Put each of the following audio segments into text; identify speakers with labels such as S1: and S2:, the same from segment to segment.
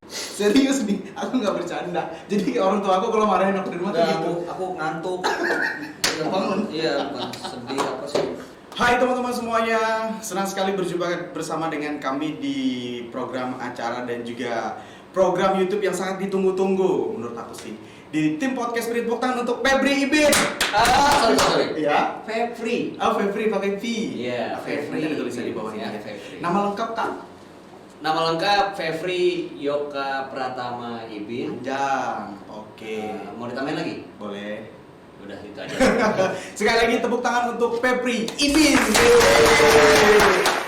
S1: Serius nih, aku nggak bercanda. Jadi orang tua aku kalau marahin aku di rumah tuh gitu.
S2: Aku ngantuk.
S1: Bangun.
S2: Iya, bukan sedih apa sih?
S1: Hai teman-teman semuanya, senang sekali berjumpa bersama dengan kami di program acara dan juga program YouTube yang sangat ditunggu-tunggu menurut aku sih. Di tim podcast Spirit Boktan untuk Febri Ibin.
S2: Sorry.
S1: Ya.
S2: Febri.
S1: Oh, Febri pakai V.
S2: Iya,
S1: Febri ada tulisan di bawahnya.
S2: Ya, Febri.
S1: Nama lengkap Kak?
S2: Nama lengkap Febri Yoka Pratama Ibin.
S1: Panjang. Oke.
S2: Mau ditambahin lagi?
S1: Boleh.
S2: Udah itu aja.
S1: Sekali lagi tepuk tangan untuk Febri Ibin.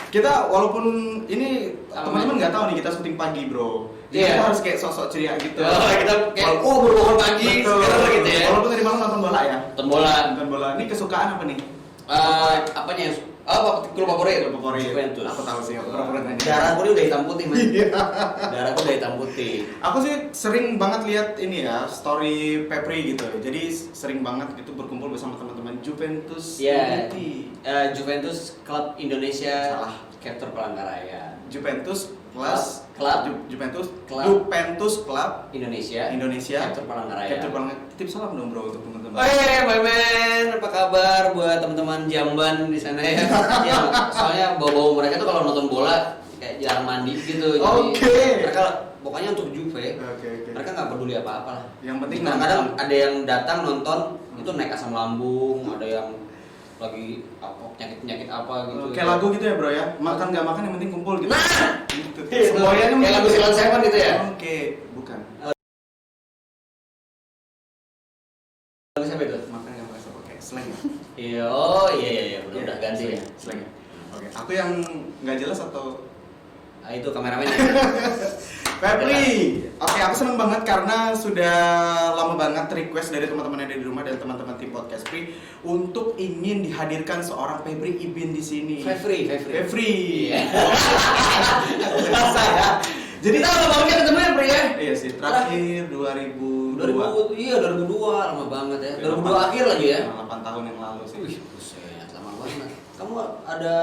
S1: Kita walaupun ini teman-teman nggak tahu nih kita syuting pagi bro. Jadi
S2: Iya.
S1: kita harus kayak sosok ceria gitu.
S2: Oh, kita kayak baru bangun pagi
S1: Betul.
S2: sekarang gitu ya.
S1: Walaupun tadi malam nonton bola ya.
S2: Nonton bola.
S1: Nonton bola. Ini kesukaan apa nih?
S2: Apanya? Klub favorit.
S1: Klub favorit.
S2: Juventus.
S1: Aku tahu sih. Pura-pura nanya.
S2: Darahku ini udah hitam putih, man.
S1: Iya.
S2: Darahku udah hitam putih.
S1: Aku sih sering banget lihat ini ya story Febri gitu. Jadi sering banget gitu berkumpul bersama teman-teman Juventus.
S2: Iya.
S1: Unity.
S2: Juventus Klub Indonesia.
S1: Salah.
S2: Capture Palangkaraya.
S1: Juventus plus
S2: Klub
S1: Juventus
S2: Klub.
S1: Juventus Klub
S2: Indonesia.
S1: Capture
S2: Palangkaraya.
S1: Palangkaraya. Titip salam dong bro untuk teman-teman.
S2: My man, apa kabar buat teman-teman Jamban di sana ya? Yang soalnya bau-bau mereka tuh kalau nonton bola kayak jarang mandi gitu. Jadi
S1: Oke.
S2: mereka pokoknya untuk Juve.
S1: Oke.
S2: Mereka nggak peduli apa-apa lah.
S1: Yang penting
S2: Kadang-kadang ada yang datang nonton itu naik asam lambung, ada yang lagi apa penyakit apa gitu.
S1: kayak lagu gitu ya bro ya. Makan nggak makan yang penting kumpul gitu.
S2: Nah,
S1: Gitu.
S2: semuanya kayak lagu Silent Seven gitu ya.
S1: Oke, bukan.
S2: Lagu siapa itu?
S1: Makan nggak makan pakai slang ya.
S2: Iya, iya, udah ganti ya.
S1: Slang ya. Oke. Aku yang nggak jelas atau
S2: Itu kameramennya.
S1: Febri, oke aku seneng banget karena sudah lama banget request dari teman-teman yang ada di rumah dan teman-teman tim podcast Free untuk ingin dihadirkan seorang Febri Ibin di sini.
S2: Febri.
S1: Iya. Biasa ya. Jadi
S2: kita lama banget ketemu ya, Pri ya?
S1: Iya sih, terakhir 2002.
S2: Iya, 2002, lama banget ya. 2002 akhir lagi ya.
S1: 8 tahun yang lalu sih.
S2: Wih, buset, lama banget. Kamu ada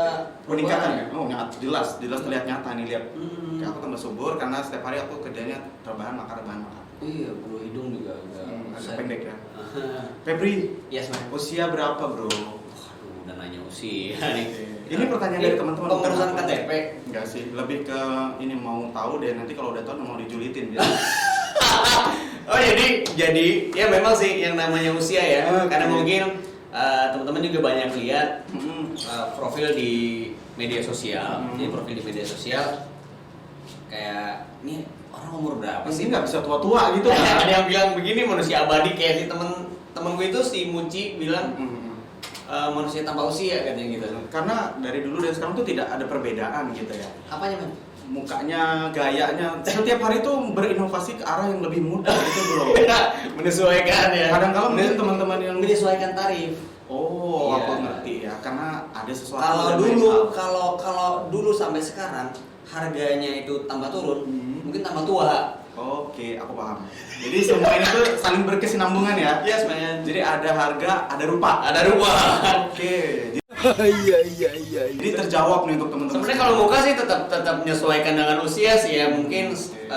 S1: Peningkatan ya? Oh, jelas terlihat nyata nih lihat.
S2: Hmm.
S1: Kayak aku tambah subur karena setiap hari aku kerjanya rebahan makan.
S2: Iya, bulu hidung juga udah
S1: Agak pendek ya.
S2: Aha.
S1: Febri,
S2: Yes, man.
S1: usia berapa bro?
S2: Waduh, udah nanya usia nih.
S1: Ini pertanyaan dari teman-teman.
S2: Pengurusan KTP.
S1: Enggak sih, lebih ke ini mau tahu deh nanti kalau udah tahu mau dijulitin gitu.
S2: Oh, jadi ya memang sih yang namanya usia ya.
S1: Oke.
S2: Karena mungkin teman-teman juga banyak lihat profil di media sosial. Jadi profil di media sosial kayak ini orang umur berapa
S1: Pasti
S2: sih?
S1: nggak bisa tua-tua gitu kan?
S2: Ada yang bilang begini manusia abadi kayak si temen gue itu si Muci bilang manusia tanpa usia katanya gitu.
S1: Karena dari dulu dan sekarang tuh tidak ada perbedaan gitu ya.
S2: Apanya, Man?
S1: Mukanya, gayanya, setiap hari tuh berinovasi ke arah yang lebih mudah gitu bro.
S2: Menyesuaikan ya.
S1: Kadang-kala mungkin teman-teman yang
S2: menyesuaikan tarif.
S1: Oh,
S2: Iya.
S1: aku ngerti ya, karena ada sesuatu
S2: Kalau
S1: yang
S2: dulu,
S1: mahal.
S2: kalau dulu sampai sekarang harganya itu tambah turun, mungkin tambah tua.
S1: Oke, aku paham. Jadi semua ini tuh saling berkesinambungan ya.
S2: Yes, man.
S1: Jadi ada harga, ada rupa.
S2: Ada rumah.
S1: Oke.
S3: Iya.
S1: Jadi terjawab nih untuk teman-teman.
S2: Sebenarnya kalau muka sih tetap menyesuaikan dengan usia sih ya, mungkin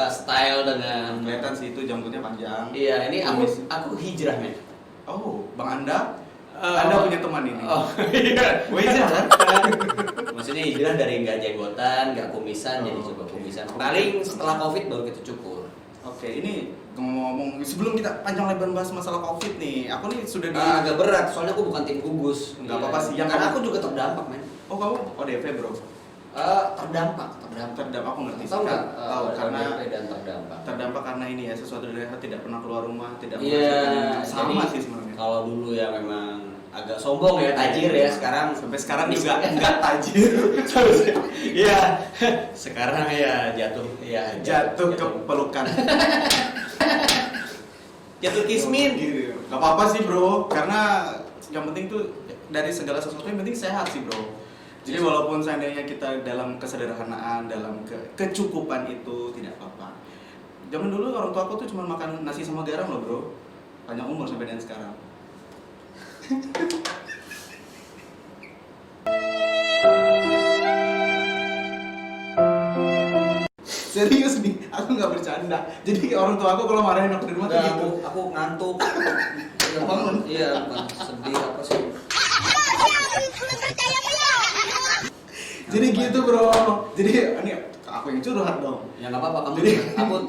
S2: style dengan.
S1: kelihatan sih itu janggutnya panjang.
S2: Iya, ini aku hijrah, men.
S1: Oh, Bang Anda? Anda punya teman ini?
S2: Oh, iya.
S1: Wajah kan?
S2: Maksudnya hijrah dari nggak jenggotan, nggak kumisan, jadi coba kumisan. Paling setelah COVID baru kita cukur.
S1: Oke, ini ngomong-ngomong sebelum kita panjang lebar bahas masalah COVID nih, aku nih sudah di
S2: Agak berat, soalnya aku bukan tim gugus.
S1: Nggak apa-apa sih, yang
S2: karena
S1: kamu-
S2: aku juga terdampak, men.
S1: Oh, kamu ODP, Bro.
S2: Terdampak.
S1: Terdampak aku ngerti
S2: Tahu
S1: sih.
S2: nggak?
S1: Tahu karena
S2: ODP dan terdampak.
S1: terdampak karena ini ya sesuatu dari daerah tidak pernah keluar rumah, tidak
S2: Iya,
S1: menghasilkan sama
S2: jadi
S1: sih sebenarnya.
S2: kalau dulu ya memang agak sombong ya, tajir ya. Sekarang
S1: Sampai sekarang juga enggak tajir.
S2: Iya. Sekarang ya jatuh
S1: Jatuh ke pelukan.
S2: Jatuh kismin.
S1: Gitu. Gak apa-apa sih bro, karena yang penting tuh dari segala sesuatu yang penting sehat sih bro. Jadi walaupun seandainya kita dalam kesederhanaan, dalam kecukupan itu tidak apa-apa. Zaman dulu orang tua aku tuh cuma makan nasi sama garam loh bro. Panjang umur sampai dengan sekarang. Serius nih, aku nggak bercanda. Jadi orang tua aku kalau marahin aku di rumah tuh
S2: Enggak,
S1: gitu.
S2: aku ngantuk.
S1: Bangun.
S2: Iya, bukan sedih apa sih?
S1: Jadi gitu bro. Jadi ini aku yang curhat dong.
S2: Ya nggak apa-apa, kamu.
S1: Jadi-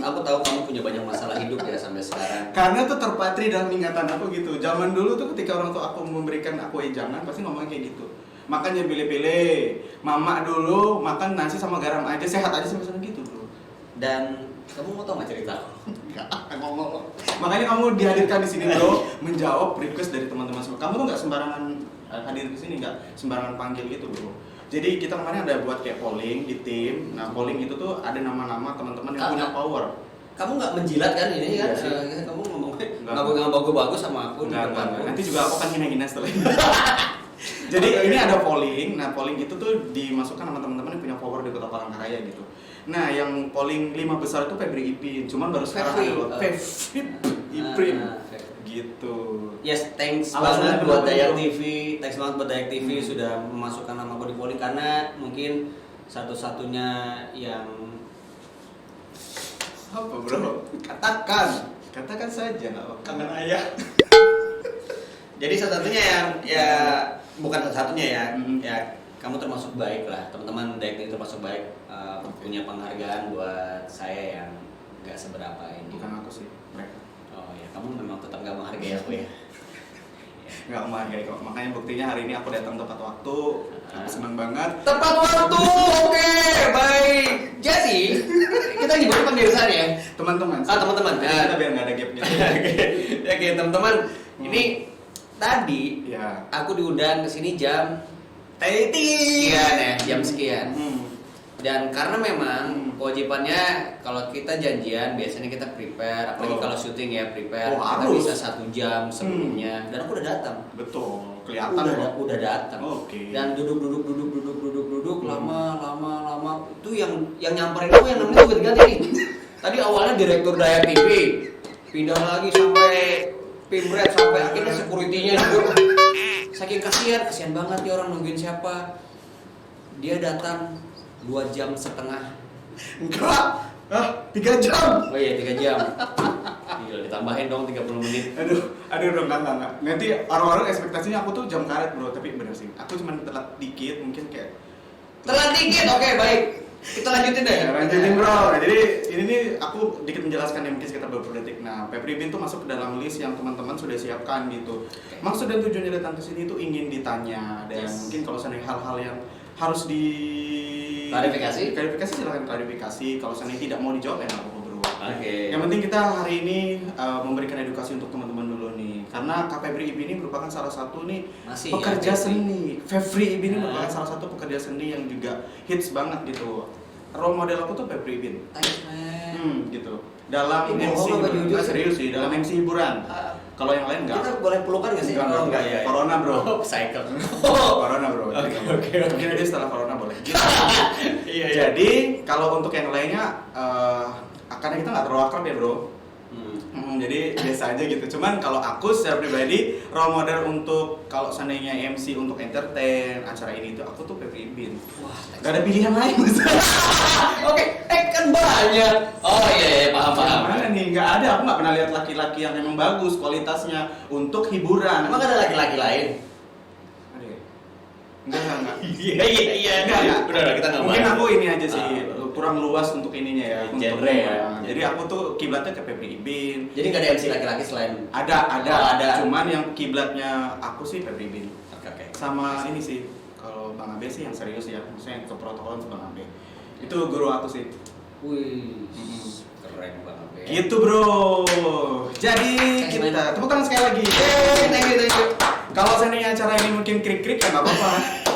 S2: Aku tahu kamu punya banyak masalah hidup ya sampai sekarang.
S1: Karena tuh terpatri dalam ingatan aku gitu. Zaman dulu tuh ketika orang tua aku memberikan aku wejangan pasti ngomong kayak gitu. Makanya pilih-pilih. Mama dulu makan nasi sama garam aja, sehat aja sampai sana gitu bro.
S2: Dan kamu mau tau nggak cerita aku?
S1: Enggak, ngomong. Makanya kamu dihadirkan di sini bro, menjawab request dari teman-teman semua. Kamu tuh nggak sembarangan hadir di sini, nggak sembarangan panggil gitu bro. Jadi kita kemarin ada buat kayak polling di tim. Nah polling itu tuh ada nama-nama teman-teman yang punya power.
S2: Kamu nggak menjilat kan ini kan?
S1: Iya sih.
S2: Kamu ngomongnya
S1: Enggak.
S2: nggak bagus-bagus sama aku. di
S1: Enggak.
S2: depanku.
S1: Nanti juga aku akan hina-hina setelah ini. Jadi ini ada polling. Nah polling itu tuh dimasukkan sama teman-teman yang punya power di Kota Palangkaraya gitu. Nah yang polling 5 besar itu Febri Ipin. Cuman baru sekarang
S2: Febri,
S1: ada loh. Febri Ipin. Gitu.
S2: Yes, thanks
S1: Alasannya
S2: banget buat
S1: kenapa
S2: Dayak
S1: itu?
S2: TV. Thanks banget buat Dayak TV sudah memasukkan nama aku di polling karena mungkin satu-satunya yang
S1: Apa bro? Katakan saja nggak apa-apa.
S2: kangen ayah. Jadi satu-satunya yang ya bukan satu-satunya ya.
S1: Mhm.
S2: Ya kamu termasuk baik lah. Teman-teman Dayak TV termasuk baik. Punya penghargaan buat saya yang nggak seberapa ini.
S1: Bukan aku sih, mereka.
S2: Oh ya, kamu memang tetap nggak menghargai aku ya.
S1: Nggak menghargai kok. Makanya buktinya hari ini aku datang tepat waktu. Aku senang banget.
S2: Tepat waktu, oke, baik. Jadi kita nyebut pemirsa ya.
S1: Teman-teman.
S2: Teman-teman.
S1: Jadi kita biar nggak ada gapnya.
S2: Oke, teman-teman. Ini tadi
S1: Ya.
S2: aku diundang ke sini jam
S1: Teti.
S2: sekian ya, jam sekian. Dan karena memang kewajibannya kalau kita janjian biasanya kita prepare, apalagi
S1: Oh.
S2: kalau syuting ya prepare,
S1: Oh,
S2: kita
S1: harus.
S2: bisa 1 jam sebelumnya. Dan aku udah datang.
S1: Betul. Kelihatan kok.
S2: Udah datang.
S1: Oke.
S2: Dan duduk lama. Itu yang nyamperin aku yang namanya juga ganti nih. Tadi awalnya direktur Dayak TV, pindah lagi sampai Pimret sampai akhirnya security-nya duduk. Saking kasihan banget nih orang nungguin siapa. Dia datang 2,5 jam.
S1: Enggak. 3 jam.
S2: Oh iya 3 jam. Gila, ditambahin dong 30 menit.
S1: Aduh, enggak. Nanti orang-orang ekspektasinya aku tuh jam karet bro, tapi bener sih. Aku cuma telat dikit, mungkin kayak.
S2: Telat dikit, oke baik. Kita lanjutin deh.
S1: Lanjutin bro. Nah, jadi ini nih aku dikit menjelaskan yang mungkin sekitar beberapa detik. Nah, Febri Ipin tuh masuk ke dalam list yang teman-teman sudah siapkan gitu. Maksud dan tujuannya datang ke sini itu ingin ditanya dan
S2: Yes.
S1: mungkin kalau seandainya hal-hal yang harus di klarifikasi silahkan klarifikasi. Kalau seandainya tidak mau dijawab ya nggak apa-apa bro.
S2: Oke.
S1: Yang penting kita hari ini memberikan edukasi untuk teman-teman dulu nih. Karena Kak Febri Ipin ini merupakan salah satu nih
S2: Masih
S1: pekerja
S2: ya,
S1: seni. Febri Ipin ini
S2: Nah.
S1: merupakan salah satu pekerja seni yang juga hits banget gitu. Role model aku tuh Febri Ipin.
S2: Thanks man.
S1: Gitu. Dalam
S2: Ini
S1: MC
S2: bohong apa
S1: hiburan.
S2: jujur?
S1: Nggak, serius sih, dalam MC hiburan. Kalau yang lain enggak.
S2: Kita boleh pelukan nggak sih?
S1: Enggak,
S2: Oh,
S1: enggak.
S2: ya.
S1: Corona, bro.
S2: Oh, cycle.
S1: Corona bro.
S2: Oke.
S1: Mungkin aja setelah corona boleh. Gitu.
S2: Iya.
S1: Jadi kalau untuk yang lainnya, karena kita nggak terlalu akrab ya bro. Jadi biasa aja gitu. Cuman kalau aku secara pribadi role model untuk kalau seandainya MC untuk entertain acara ini tuh aku tuh Febri Ipin.
S2: Wah,
S1: Gak ada pilihan lain.
S2: Oke, kan banyak. Oh iya, paham.
S1: Mana nih? Nggak ada. Aku nggak pernah lihat laki-laki yang memang bagus kualitasnya untuk hiburan.
S2: Emang ada laki-laki lain?
S1: Ada ya? Enggak.
S2: Iya.
S1: Enggak.
S2: Udah, kita nggak
S1: Mungkin
S2: bahas.
S1: aku ini aja sih kurang luas untuk ininya ya.
S2: Genre
S1: untuk
S2: ya.
S1: Jadi aku tuh kiblatnya ke Febri Ipin.
S2: Jadi nggak ada MC laki-laki selain?
S1: Ada.
S2: Oh, ada.
S1: Cuman yang kiblatnya aku sih Febri Ipin.
S2: Oke.
S1: Sama ini sih. Kalau Bang Abe sih yang serius ya. Maksudnya yang ke protokolan tuh Bang Abe. Itu guru aku sih.
S2: Wih, keren banget ya.
S1: Gitu bro. Jadi
S2: Thanks,
S1: kita
S2: man.
S1: tepuk tangan sekali lagi.
S2: Thank you.
S1: Kalau seandainya acara ini mungkin krik-krik ya nggak apa-apa.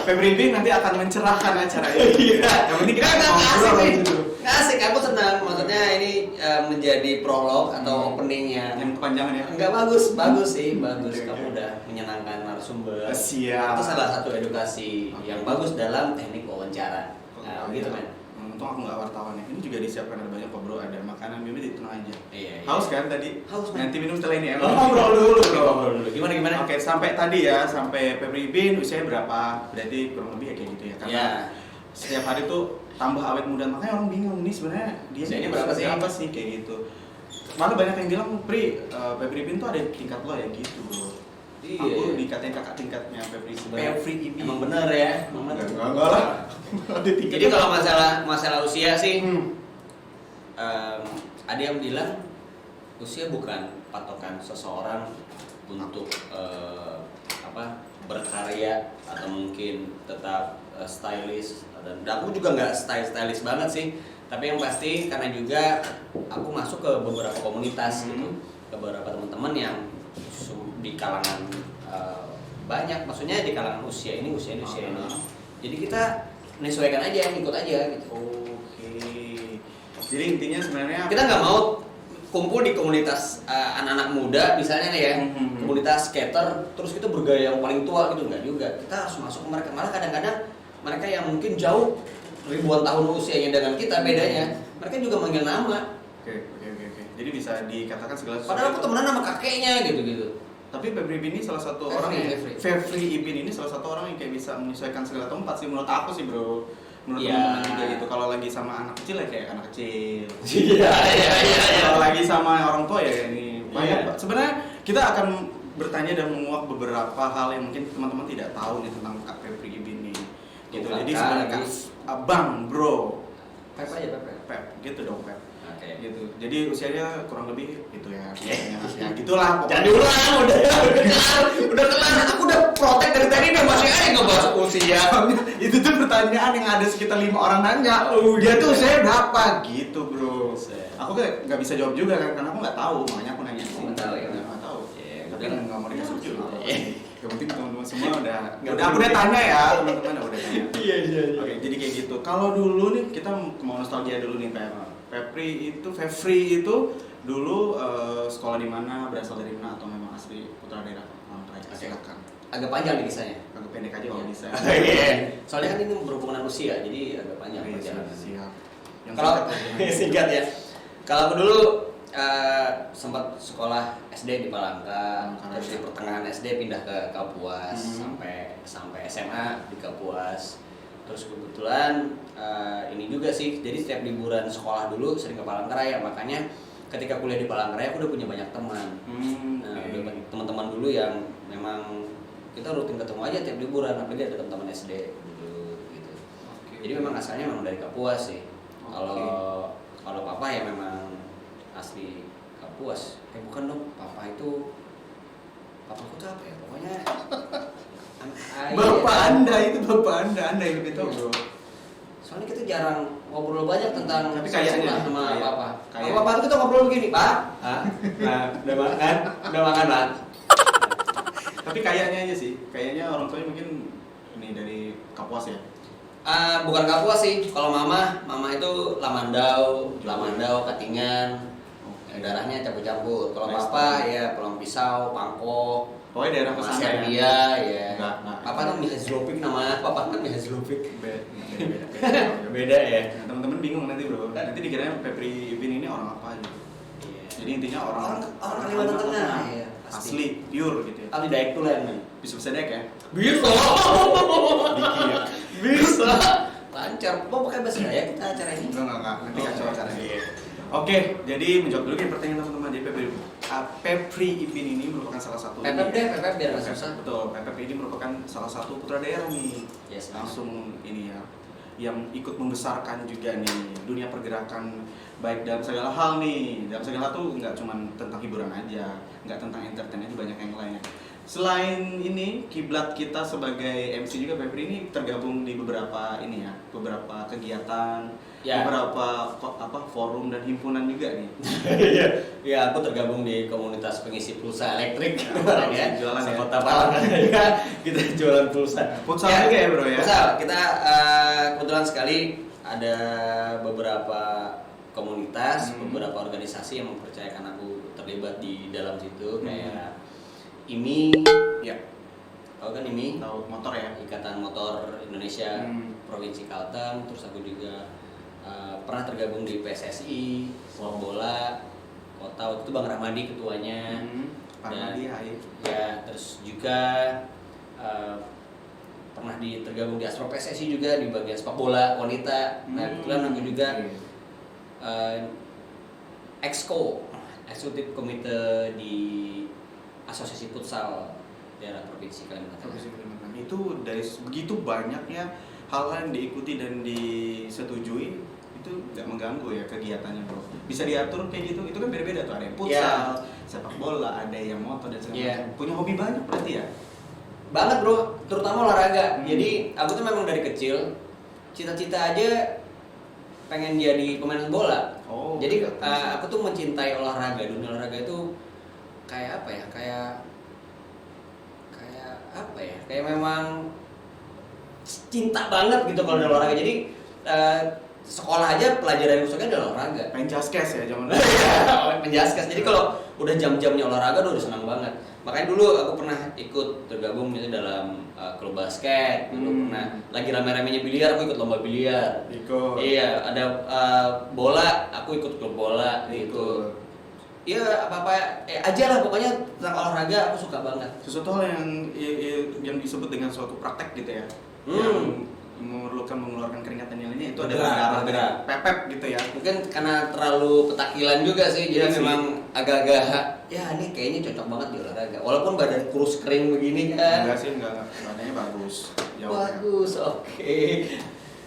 S1: Febri Ipin nanti akan mencerahkan acara ini. Yang penting kita ngobrol
S2: asik
S1: gitu.
S2: Nggak asik, aku senang. Maksudnya ini menjadi prolog atau openingnya.
S1: Yang kepanjangan ya.
S2: Enggak bagus sih, bagus.
S1: Oke,
S2: Kamu
S1: oke.
S2: udah menyenangkan narasumber.
S1: Siap.
S2: Itu salah satu edukasi
S1: Oke.
S2: yang bagus dalam teknik wawancara. Nah, gitu men.
S1: Untung aku nggak wartawan ya. Ini juga disiapkan ada banyak kok bro. Ada makanan minum di tenang aja.
S2: Iya.
S1: Haus kan tadi?
S2: Haus, Man.
S1: Nanti minum setelah ini ya.
S2: Oh,
S1: Ngobrol dulu bro.
S2: Ngobrol dulu. Gimana?
S1: Oke, sampai tadi ya, sampai Febri Bin usianya berapa? Berarti kurang lebih ya kayak gitu ya. Karena
S2: Ya.
S1: setiap hari tuh tambah awet muda, makanya orang bingung nih sebenarnya dia
S2: Usianya
S1: usia
S2: berapa
S1: sih
S2: sih?
S1: kayak gitu. Malah banyak yang bilang, Febri Bin tuh ada tingkat lo ya gitu bro.
S2: Iya.
S1: Aku dikatain kakak tingkatnya Febri Bin.
S2: Emang bener ya.
S1: Enggak lah. Ada tingkat.
S2: Jadi kalau masalah usia sih, ada yang bilang usia bukan patokan seseorang untuk berkarya atau mungkin tetap stylish, dan aku juga nggak stylish banget sih, tapi yang pasti karena juga aku masuk ke beberapa komunitas gitu, ke beberapa teman-teman yang di kalangan banyak, maksudnya di kalangan usia ini. Jadi kita menyesuaikan aja, ikut aja gitu.
S1: Oke. Jadi intinya sebenarnya
S2: Kita nggak mau kumpul di komunitas anak-anak muda misalnya nih ya, komunitas skater, terus kita bergaya yang paling tua gitu, nggak juga. Kita harus masuk ke mereka. Malah kadang-kadang mereka yang mungkin jauh ribuan tahun usianya dengan kita bedanya, mereka juga manggil nama.
S1: Oke. Jadi bisa dikatakan segala sesuatu.
S2: Padahal aku temenan sama kakeknya gitu.
S1: Tapi Febri Bin ini salah satu
S2: Febri,
S1: orang yang
S2: Febri.
S1: Febri Ibin ini salah satu orang yang kayak bisa menyesuaikan segala tempat sih menurut aku sih bro. Menurut
S2: Iya.
S1: teman-teman juga gitu. Kalau lagi sama anak kecil ya kayak anak kecil.
S2: Iya.
S1: Kalau lagi sama orang tua ya ini banyak.
S2: Iya.
S1: Sebenarnya kita akan bertanya dan menguak beberapa hal yang mungkin teman-teman tidak tahu nih tentang Kak Febri Ibin ini. Gitu.
S2: Bukan
S1: Jadi
S2: Kak,
S1: sebenarnya
S2: Kak.
S1: Abang bro.
S2: Pep aja Pep.
S1: Pep gitu dong Pep.
S2: Oke.
S1: Gitu. Jadi usianya kurang lebih gitu ya.
S2: Iya.
S1: Ya gitulah pokoknya.
S2: Jangan diulang, udah kelar. Aku udah protek dari tadi dia masih aja ngebahas usia.
S1: Itu tuh pertanyaan yang ada sekitar 5 orang nanya. Dia tuh usianya berapa gitu bro.
S2: Buset.
S1: Aku kayak nggak bisa jawab juga kan karena aku nggak tahu, makanya aku nanya sih.
S2: Nggak tahu ya?
S1: Nggak tahu.
S2: Ya,
S1: Tapi
S2: udah.
S1: nggak mau dikasih juga.
S2: Iya.
S1: Yang penting teman-teman semua udah.
S2: Nggak
S1: Udah aku udah
S2: penting.
S1: tanya ya teman-teman udah tanya.
S2: Iya.
S1: Oke jadi kayak gitu. Kalau dulu nih kita mau nostalgia dulu nih Pep. Febri itu dulu sekolah di mana, berasal dari mana atau memang asli putra daerah Palangkaraya? Silakan.
S2: Agak panjang nih kisahnya.
S1: Agak pendek aja kalau bisa.
S2: Iya. Soalnya kan ini berhubungan usia, jadi agak panjang
S1: Oke,
S2: perjalanan.
S1: siap. Yang
S2: Kalau
S1: singkat aja.
S2: singkat ya. Kalau aku dulu sempat sekolah SD di Palangka, terus di pertengahan SD pindah ke Kapuas sampai SMA di Kapuas. Terus kebetulan ini juga sih, jadi setiap liburan sekolah dulu sering ke Palangkaraya, makanya ketika kuliah di Palangkaraya aku udah punya banyak teman. Nah, udah banyak teman-teman dulu yang memang kita rutin ketemu aja tiap liburan, apalagi ada teman-teman SD dulu gitu. Jadi memang asalnya memang dari Kapuas sih. Kalau papa ya memang asli Kapuas. Bukan dong, papaku tuh apa ya? Pokoknya
S1: Bapak anda yang lebih tahu bro.
S2: soalnya kita jarang ngobrol banyak tentang
S1: Tapi kayaknya
S2: sama
S1: kayak-
S2: papa.
S1: kayak-
S2: Sama papa tuh kita ngobrol begini, Pak. Nah, udah makan, Pak.
S1: Tapi kayaknya aja sih, kayaknya orang tuanya mungkin ini dari Kapuas ya.
S2: Bukan Kapuas sih. Kalau mama itu Lamandau, Katingan. Darahnya campur-campur. Kalau papa ya Pulang Pisau, Pangkok.
S1: Pokoknya daerah kesana ya.
S2: Serbia ya.
S1: Enggak.
S2: Papa kan Mihazlovic nama, papa kan Mihazlovic.
S1: Beda.
S2: Beda ya.
S1: Nah, teman-teman bingung nanti bro. Nanti dikirain Febri Ibin ini orang apa gitu.
S2: Iya.
S1: Jadi intinya orang
S2: Kalimantan Tengah. Iya, pasti.
S1: asli pure gitu ya.
S2: Ali Dayak Tulen.
S1: Bisa dek ya.
S2: Bisa.
S1: Diki ya.
S2: Bisa. Lancar. Mau pakai bahasa Dayak kita acara ini.
S1: Enggak. Nanti kacau acaranya. Oke, jadi menjawab dulu nih pertanyaan teman-teman. Jadi Febri Ibin ini merupakan salah satu.
S2: Pepep biar nggak susah.
S1: Betul, Pepep ini merupakan salah satu putra daerah nih.
S2: Yes,
S1: Langsung ini ya, yang ikut membesarkan juga nih dunia pergerakan baik dalam segala hal nih. Dalam segala hal tuh nggak cuma tentang hiburan aja, nggak tentang entertain aja, banyak yang lainnya. Selain ini, kiblat kita sebagai MC juga Febri ini tergabung di beberapa ini ya, beberapa kegiatan,
S2: Ya.
S1: beberapa forum dan himpunan juga nih.
S2: Ya, aku tergabung di komunitas pengisi pulsa elektrik kemarin ya.
S1: Jualan ya?
S2: Kota Palangkaraya. Kita jualan pulsa.
S1: Futsal juga ya bro ya?
S2: Futsal. Kita kebetulan sekali ada beberapa komunitas, beberapa organisasi yang mempercayakan aku terlibat di dalam situ, kayak IMI,
S1: Ya,
S2: tahu kan IMI?
S1: tahu motor ya.
S2: Ikatan Motor Indonesia Provinsi Kalteng. Terus aku juga pernah tergabung di PSSI sepak bola kota, waktu itu Bang Rahmadi ketuanya.
S1: Pak Rahmadi, hai.
S2: Ya, terus juga pernah tergabung di Astra PSSI juga di bagian sepak bola wanita. Nah, kebetulan aku juga Exco, eksekutif komite di Asosiasi Futsal daerah Provinsi Kalimantan.
S1: Provinsi Kalimantan. Itu dari begitu banyaknya hal-hal yang diikuti dan disetujui, itu nggak mengganggu ya kegiatannya, bro. Bisa diatur kayak gitu. Itu kan beda-beda tuh, ada yang futsal, sepak bola, ada yang motor dan segala macam. Punya hobi banyak berarti ya?
S2: Banget bro, terutama olahraga. Jadi aku tuh memang dari kecil cita-cita aja pengen jadi pemain bola. Jadi aku tuh mencintai olahraga. Dunia olahraga itu kayak apa ya? Kayak apa ya? Kayak memang cinta banget gitu kalau udah olahraga. Jadi sekolah aja pelajaran khususnya adalah olahraga.
S1: Main jaskes ya zaman dulu.
S2: Penjaskes. Jadi kalau udah jam-jamnya olahraga udah senang banget. Makanya dulu aku pernah ikut tergabung misalnya dalam klub basket. Dulu pernah lagi rame-ramenya biliar, aku ikut lomba biliar.
S1: Ikut.
S2: Iya, ada bola, aku ikut klub bola gitu. Iya, apa-apa aja lah pokoknya tentang olahraga aku suka banget.
S1: Sesuatu hal yang disebut dengan suatu praktek gitu ya. Yang memerlukan mengeluarkan keringat dan yang lainnya itu adalah darah pepep gitu ya.
S2: Mungkin karena terlalu petakilan juga sih, jadi
S1: Iya
S2: memang agak-agak ya ini kayaknya cocok banget di olahraga. Walaupun badan kurus kering begini kan.
S1: Enggak sih, enggak. Badannya bagus.
S2: Bagus, oke.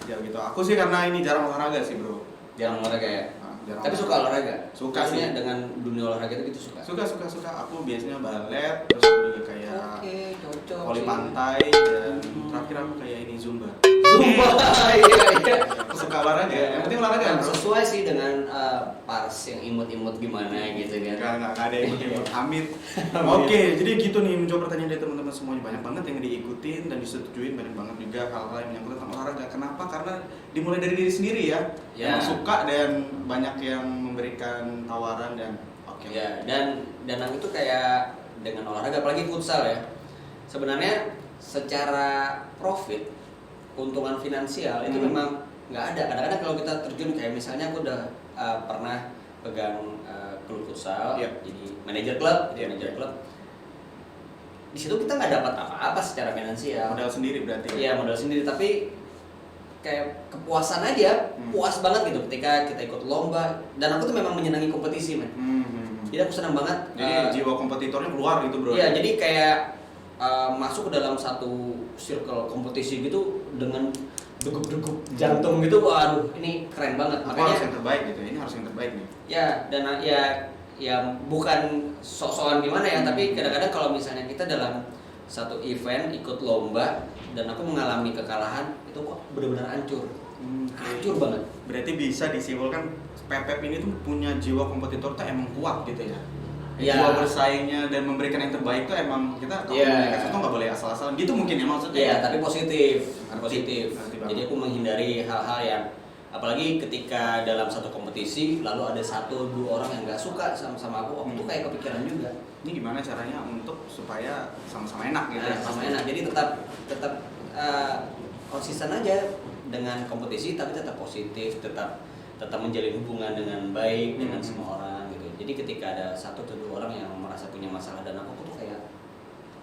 S1: Ya gitu. Aku sih karena ini jarang olahraga sih, bro.
S2: Jarang olahraga ya.
S1: Jarang.
S2: Tapi suka olahraga.
S1: Suka sih.
S2: Maksudnya dengan dunia olahraga itu gitu suka.
S1: Suka. Aku biasanya balet, terus aku juga kayak
S2: Cocok.
S1: voli
S2: sih.
S1: pantai dan terakhir aku kayak ini zumba.
S2: Zumba, iya.
S1: Aku suka olahraga. Yang penting olahraga, bro.
S2: Sesuai sih dengan pars yang imut-imut gimana gitu kan.
S1: Enggak ada yang amit. Oke, jadi gitu nih, menjawab pertanyaan dari teman-teman semuanya. Banyak banget yang diikutin dan disetujuin, banyak banget juga hal-hal yang menyangkut tentang olahraga. Kenapa? Karena dimulai dari diri sendiri ya.
S2: Ya.
S1: Yang suka dan banyak yang memberikan tawaran dan oke.
S2: Ya, dan aku tuh kayak dengan olahraga apalagi futsal ya. Sebenarnya secara profit, keuntungan finansial itu memang nggak ada. Kadang-kadang kalau kita terjun kayak misalnya aku udah pernah pegang klub futsal, jadi manajer klub, di situ kita nggak dapat apa-apa secara finansial.
S1: Modal sendiri berarti.
S2: Iya, modal sendiri, tapi kayak kepuasan aja, puas banget gitu ketika kita ikut lomba. Dan aku tuh memang menyenangi kompetisi, man. Jadi aku senang banget.
S1: Jadi jiwa kompetitornya keluar gitu, bro.
S2: Iya, jadi kayak masuk ke dalam satu circle kompetisi gitu dengan degup-degup jantung gitu. Waduh, ini keren banget.
S1: Aku
S2: Makanya
S1: harus yang terbaik gitu. Ini harus yang terbaik nih.
S2: ya, dan ya bukan sok-sokan gimana ya, tapi kadang-kadang kalau misalnya kita dalam satu event ikut lomba dan aku mengalami kekalahan, itu kok benar-benar hancur. Hancur banget.
S1: Berarti bisa disimpulkan Pepep ini tuh punya jiwa kompetitor tuh emang kuat gitu ya.
S2: Ya.
S1: Jiwa bersaingnya dan memberikan yang terbaik tuh emang kita kalau komunikasi tuh nggak boleh asal-asalan gitu mungkin ya maksudnya.
S2: Iya, tapi positif.
S1: Positif.
S2: Jadi aku menghindari hal-hal yang, apalagi ketika dalam satu kompetisi lalu ada 1-2 orang yang nggak suka sama aku tuh kayak kepikiran juga.
S1: Ini gimana caranya untuk supaya sama-sama enak gitu ya?
S2: Sama enak. Jadi tetap konsisten aja dengan kompetisi, tapi tetap positif, tetap menjalin hubungan dengan baik dengan semua orang gitu. Jadi ketika ada 1-2 orang yang merasa punya masalah dan aku tuh kayak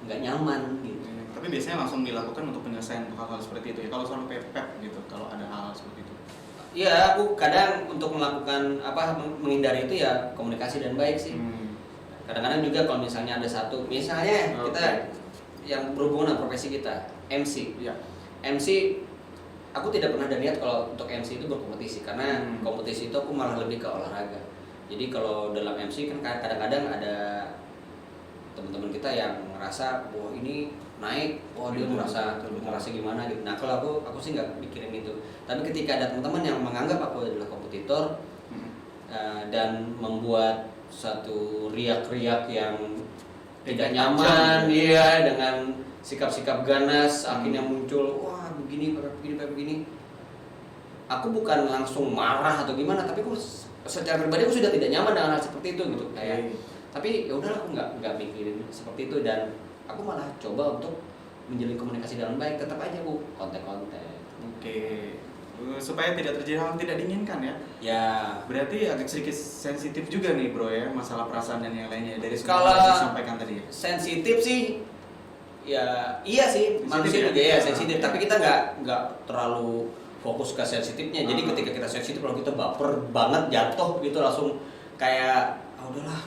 S2: nggak nyaman gitu.
S1: Tapi biasanya langsung dilakukan untuk penyelesaian hal-hal seperti itu ya. Kalau soal Pepep gitu, kalau ada hal-hal seperti itu.
S2: Iya, aku kadang untuk melakukan menghindari itu ya komunikasi dan baik sih. Kadang-kadang juga kalau misalnya ada misalnya kita yang berhubungan dengan profesi kita, MC.
S1: Iya.
S2: MC, aku tidak pernah ada niat kalau untuk MC itu berkompetisi, karena kompetisi itu aku malah lebih ke olahraga. Jadi kalau dalam MC kan kadang-kadang ada teman-teman kita yang ngerasa wah ini naik, wah dia merasa gimana gitu. Nah kalau aku sih nggak mikirin itu. Tapi ketika ada teman-teman yang menganggap aku adalah kompetitor dan membuat satu riak-riak yang tidak nyaman, iya, dengan sikap-sikap ganas, akhirnya muncul wah begini. Aku bukan langsung marah atau gimana, tapi aku secara pribadi aku sudah tidak nyaman dengan hal seperti itu gitu kayak.
S1: Oke.
S2: Tapi ya udahlah aku nggak mikirin seperti itu dan aku malah coba untuk menjalin komunikasi dengan baik. Tetap aja Bu kontak-kontak.
S1: Oke. Supaya tidak terjadi hal yang tidak diinginkan ya.
S2: Ya.
S1: Berarti agak sedikit sensitif juga nih bro ya, masalah perasaan dan yang lainnya dari semua
S2: Kalau
S1: yang disampaikan tadi ya.
S2: sensitif sih, ya iya sih,
S1: Sensitif
S2: manusia
S1: ya?
S2: juga ya sensitif. Tapi kita nggak terlalu fokus ke sensitifnya. Jadi ketika kita sensitif, kalau kita baper banget jatuh gitu langsung kayak, udahlah,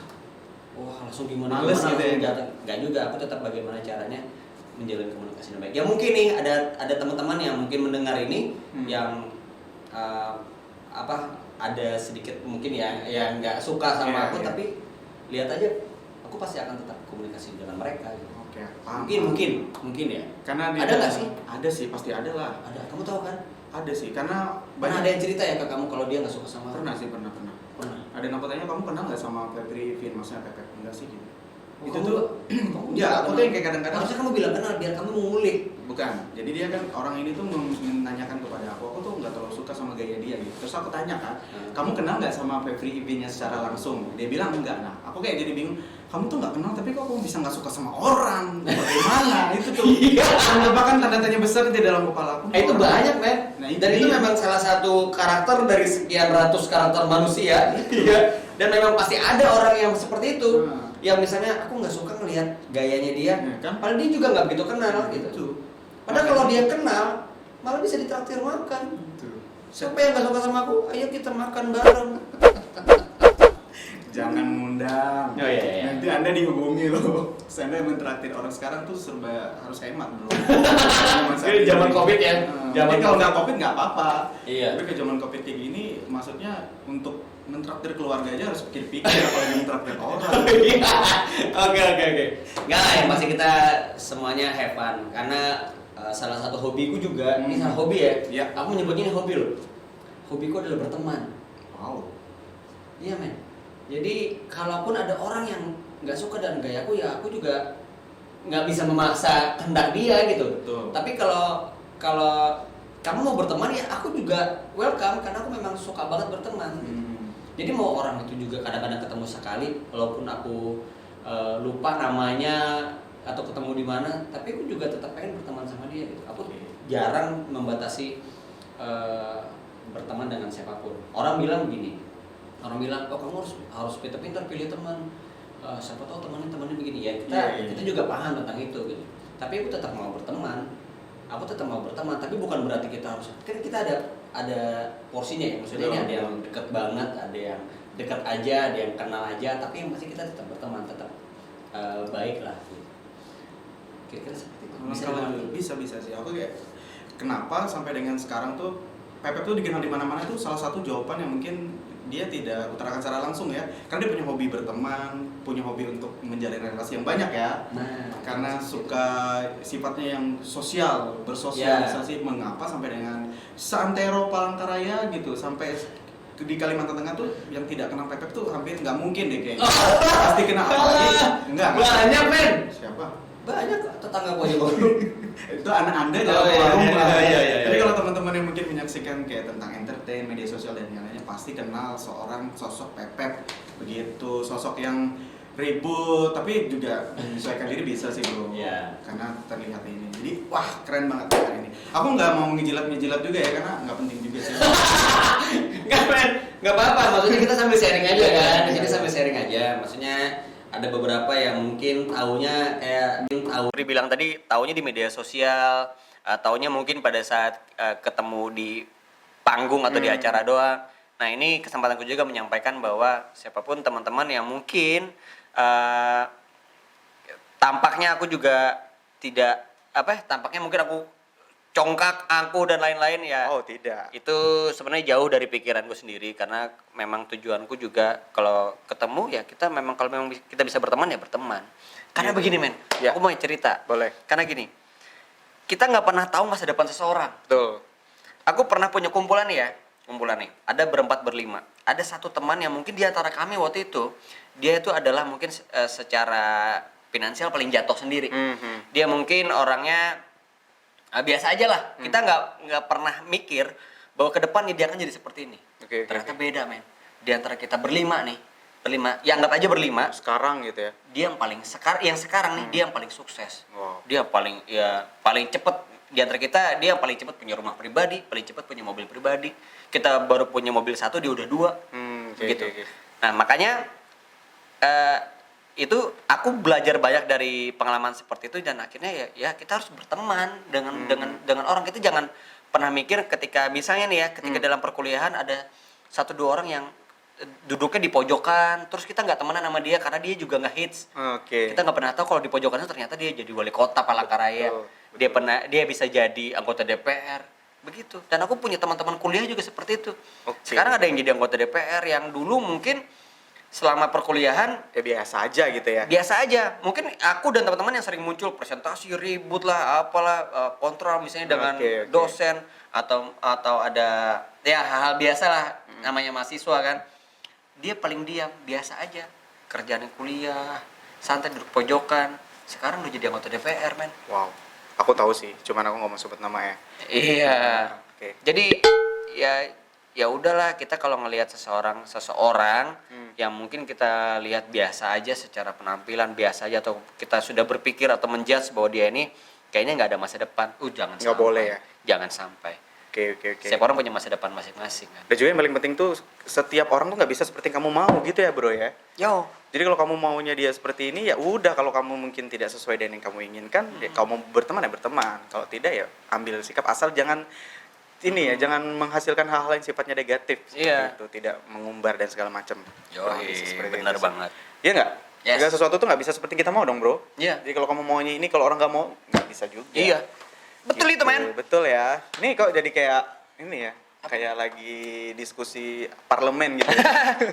S2: wah langsung gimana
S1: Males
S2: gimana
S1: gitu ya?
S2: jatuh. Nggak juga. Aku tetap bagaimana caranya menjalin komunikasi dengan baik. Ya mungkin nih ada teman-teman yang mungkin mendengar ini yang ada sedikit mungkin ya yang nggak suka sama aku, tapi lihat aja aku pasti akan tetap komunikasi dengan mereka gitu.
S1: Oke, paham.
S2: Mungkin ya.
S1: Karena
S2: Ada nggak sih?
S1: Ada sih, pasti ada lah.
S2: Ada, kamu tahu kan?
S1: Ada sih, karena
S2: Pernah ada yang cerita ya ke kamu kalau dia nggak suka sama
S1: pernah sih, pernah. Ada yang aku tanya, kamu kenal nggak sama Febri Vin? Maksudnya Pepep? Enggak sih gitu.
S2: Oh,
S1: Itu
S2: kamu-
S1: tuh,
S2: kamu
S1: ya
S2: juga
S1: aku
S2: kenal.
S1: tuh yang kayak kadang-kadang
S2: Harusnya kamu bilang kenal biar kamu mengulik.
S1: bukan. Jadi dia kan orang ini tuh menanyakan kepada aku tuh nggak terlalu suka sama gaya dia gitu. Terus aku tanya kan, kamu kenal nggak sama Febri Vin-nya secara langsung? Dia bilang enggak. Nah, aku kayak jadi bingung. Kamu tuh nggak kenal, tapi kok kamu bisa nggak suka sama orang? Bagaimana? Itu tuh. Merupakan tanda tanya besar di dalam kepala aku.
S2: Itu banyak, men.
S1: Nah, itu
S2: Dan itu
S1: dia.
S2: memang salah satu karakter dari sekian ratus karakter manusia. Iya. Dan memang pasti ada orang yang seperti itu. Yang misalnya aku nggak suka ngelihat gayanya dia,
S1: Ya, kan?
S2: padahal dia juga nggak begitu kenal gitu.
S1: Itu.
S2: Padahal kalau dia kenal, malah bisa ditraktir makan.
S1: Itu.
S2: Siapa yang nggak suka sama aku? Ayo kita makan bareng.
S1: Jangan ngundang.
S2: Oh, iya.
S1: Nanti Anda dihubungi loh. Anda mentraktir orang sekarang tuh serba harus hemat bro.
S2: Zaman Covid ya.
S1: Zaman kalau nggak Covid nggak apa-apa.
S2: Iya.
S1: Tapi ke zaman Covid kayak gini, maksudnya untuk mentraktir keluarga aja harus pikir-pikir apalagi mentraktir orang.
S2: Oke. Nggak lah, yang pasti kita semuanya have fun. Karena salah satu hobiku juga, ini salah hobi ya.
S1: Iya.
S2: Aku menyebutnya ini hobi loh. Hobiku adalah berteman.
S1: Wow.
S2: Iya men. Jadi kalaupun ada orang yang nggak suka dengan gayaku, ya aku juga nggak bisa memaksa kehendak dia gitu.
S1: Betul.
S2: Tapi kalau kamu mau berteman ya aku juga welcome karena aku memang suka banget berteman. Jadi mau orang itu juga kadang-kadang ketemu sekali, walaupun aku lupa namanya atau ketemu di mana, tapi aku juga tetap pengen berteman sama dia. Gitu. Aku jarang membatasi berteman dengan siapapun. Orang bilang begini, oh kamu harus pintar-pintar pilih teman. Siapa tahu temannya begini ya. Kita juga paham tentang itu gitu. Tapi aku tetap mau berteman. Tapi bukan berarti kita harus. Kan kita ada porsinya ya. Maksudnya ini ada yang dekat banget, ada yang dekat aja, ada yang kenal aja. Tapi yang pasti kita tetap berteman, tetap baik lah. Gitu. Kira-kira seperti itu.
S1: Bisa sih. Aku kayak kenapa sampai dengan sekarang tuh Pepep tuh dikenal di mana-mana tuh salah satu jawaban yang mungkin dia tidak utarakan secara langsung ya, karena dia punya hobi berteman, punya hobi untuk menjalin relasi yang banyak ya.
S2: Nah,
S1: Karena suka sifatnya yang sosial, bersosialisasi. Mengapa sampai dengan seantero Palangkaraya gitu, sampai di Kalimantan Tengah tuh yang tidak kenal Pepep tuh hampir nggak mungkin deh kayaknya. Pasti kenal apalagi enggak.
S2: banyak men.
S1: Siapa?
S2: Banyak tetangga aku aja kok.
S1: Itu anak Anda
S2: Oh,
S1: dalam
S2: iya,
S1: warung
S2: iya,
S1: lah.
S2: iya, iya,
S1: Jadi
S2: iya.
S1: kalau teman-teman yang mungkin menyaksikan kayak tentang entertain, media sosial dan yang lainnya pasti kenal seorang sosok Pepep begitu, sosok yang ribut tapi juga menyesuaikan diri bisa sih bro.
S2: Iya.
S1: Karena terlihat ini. Jadi wah keren banget hari ini. Aku nggak mau ngejilat juga ya karena nggak penting juga sih.
S2: Nggak apa-apa. Maksudnya kita sambil sharing aja kan. Di sini sambil sharing aja. Maksudnya ada beberapa yang mungkin taunya kayak bilang tadi taunya di media sosial, taunya mungkin pada saat ketemu di panggung atau di acara doang. Nah ini kesempatanku juga menyampaikan bahwa siapapun teman-teman yang mungkin tampaknya aku juga tidak tampaknya mungkin aku congkak aku dan lain-lain ya.
S1: Oh tidak.
S2: Itu sebenarnya jauh dari pikiranku sendiri karena memang tujuanku juga kalau ketemu ya kita memang kalau memang kita bisa berteman ya berteman. Karena begini men, aku mau cerita.
S1: Boleh.
S2: Karena gini, kita nggak pernah tahu masa depan seseorang.
S1: Betul.
S2: Aku pernah punya kumpulan nih. Ada berlima. Ada satu teman yang mungkin di antara kami waktu itu dia itu adalah mungkin secara finansial paling jatuh sendiri. Dia mungkin orangnya biasa aja lah. Kita nggak pernah mikir bahwa ke depannya dia akan jadi seperti ini. Ternyata beda men. di antara kita berlima, ya anggap aja berlima,
S1: Sekarang gitu ya.
S2: dia yang paling sekarang nih, dia yang paling sukses.
S1: Wow.
S2: Dia paling cepet di antara kita, dia yang paling cepet punya rumah pribadi, paling cepet punya mobil pribadi. Kita baru punya mobil 1, dia udah 2. Gitu.
S1: Oke.
S2: Nah, makanya itu aku belajar banyak dari pengalaman seperti itu, dan akhirnya ya kita harus berteman dengan orang. Kita jangan pernah mikir ketika misalnya nih ya, ketika dalam perkuliahan ada 1-2 orang yang duduknya di pojokan, terus kita nggak temenan sama dia karena dia juga nggak hits.
S1: Oke.
S2: Kita nggak pernah tahu kalau di pojokan itu ternyata dia jadi wali kota Palangkaraya.
S1: Betul.
S2: Dia bisa jadi anggota DPR. Begitu. Dan aku punya teman-teman kuliah juga seperti itu.
S1: Oke.
S2: Sekarang ada yang jadi anggota DPR yang dulu mungkin selama perkuliahan
S1: Ya biasa aja gitu ya.
S2: biasa aja. Mungkin aku dan teman-teman yang sering muncul presentasi ribut lah, apalah, kontra misalnya dengan
S1: Oke.
S2: dosen atau ada ya hal-hal biasa lah, namanya mahasiswa kan. Dia paling diam, biasa aja. Kerjaan kuliah, santai duduk pojokan. Sekarang udah jadi anggota DPR, men.
S1: Wow. Aku tahu sih, cuman aku nggak mau sebut nama ya.
S2: Iya.
S1: Oke.
S2: Jadi ya udahlah, kita kalau ngelihat seseorang yang mungkin kita lihat biasa aja secara penampilan, biasa aja, atau kita sudah berpikir atau menjudge bahwa dia ini kayaknya nggak ada masa depan. Jangan
S1: Nggak
S2: sampai.
S1: boleh ya?
S2: Jangan sampai.
S1: Oke.
S2: Setiap orang punya masa depan masing-masing kan.
S1: Dan juga yang paling penting tuh setiap orang tuh nggak bisa seperti yang kamu mau gitu ya bro ya.
S2: Yo.
S1: Jadi kalau kamu maunya dia seperti ini ya udah, kalau kamu mungkin tidak sesuai dengan yang kamu inginkan, ya kamu berteman ya berteman. Kalau tidak ya ambil sikap, asal jangan ini ya, jangan menghasilkan hal-hal yang sifatnya negatif.
S2: Iya.
S1: Itu tidak mengumbar dan segala macam. Kurang lebih seperti
S2: Benar
S1: itu sih.
S2: banget.
S1: Iya nggak?
S2: Yes.
S1: Segala sesuatu tuh nggak bisa seperti kita mau dong bro.
S2: Iya.
S1: Jadi kalau kamu maunya ini, kalau orang nggak mau nggak bisa juga.
S2: Iya. Betul itu, men.
S1: Betul ya. Ini kok jadi kayak ini ya, kayak lagi diskusi parlemen gitu.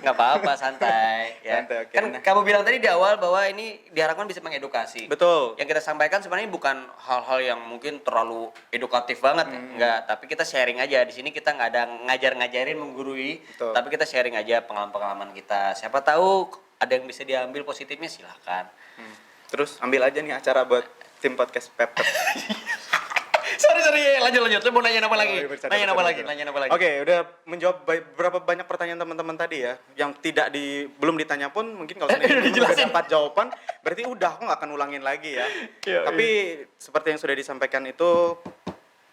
S2: Nggak apa-apa, santai. Ya.
S1: Santai, oke.
S2: Kan
S1: Nah.
S2: kamu bilang tadi di awal bahwa ini diharapkan bisa mengedukasi.
S1: Betul.
S2: Yang kita sampaikan sebenarnya bukan hal-hal yang mungkin terlalu edukatif banget, enggak, tapi kita sharing aja. Di sini kita nggak ada ngajarin, menggurui,
S1: Betul.
S2: tapi kita sharing aja pengalaman-pengalaman kita. Siapa tahu ada yang bisa diambil positifnya, silahkan.
S1: Terus ambil aja nih acara buat tim podcast Pepper.
S2: sorry, lanjut. Lu mau nanya apa lagi?
S1: Oh, iya, bercanda,
S2: Nanya apa
S1: bercanda.
S2: lagi?
S1: Oke, udah menjawab beberapa banyak pertanyaan teman-teman tadi ya, yang belum ditanya pun mungkin kalau
S2: Udah dijelasin.
S1: dapat jawaban, berarti udah aku nggak akan ulangin lagi ya.
S2: Iya,
S1: Tapi seperti yang sudah disampaikan itu,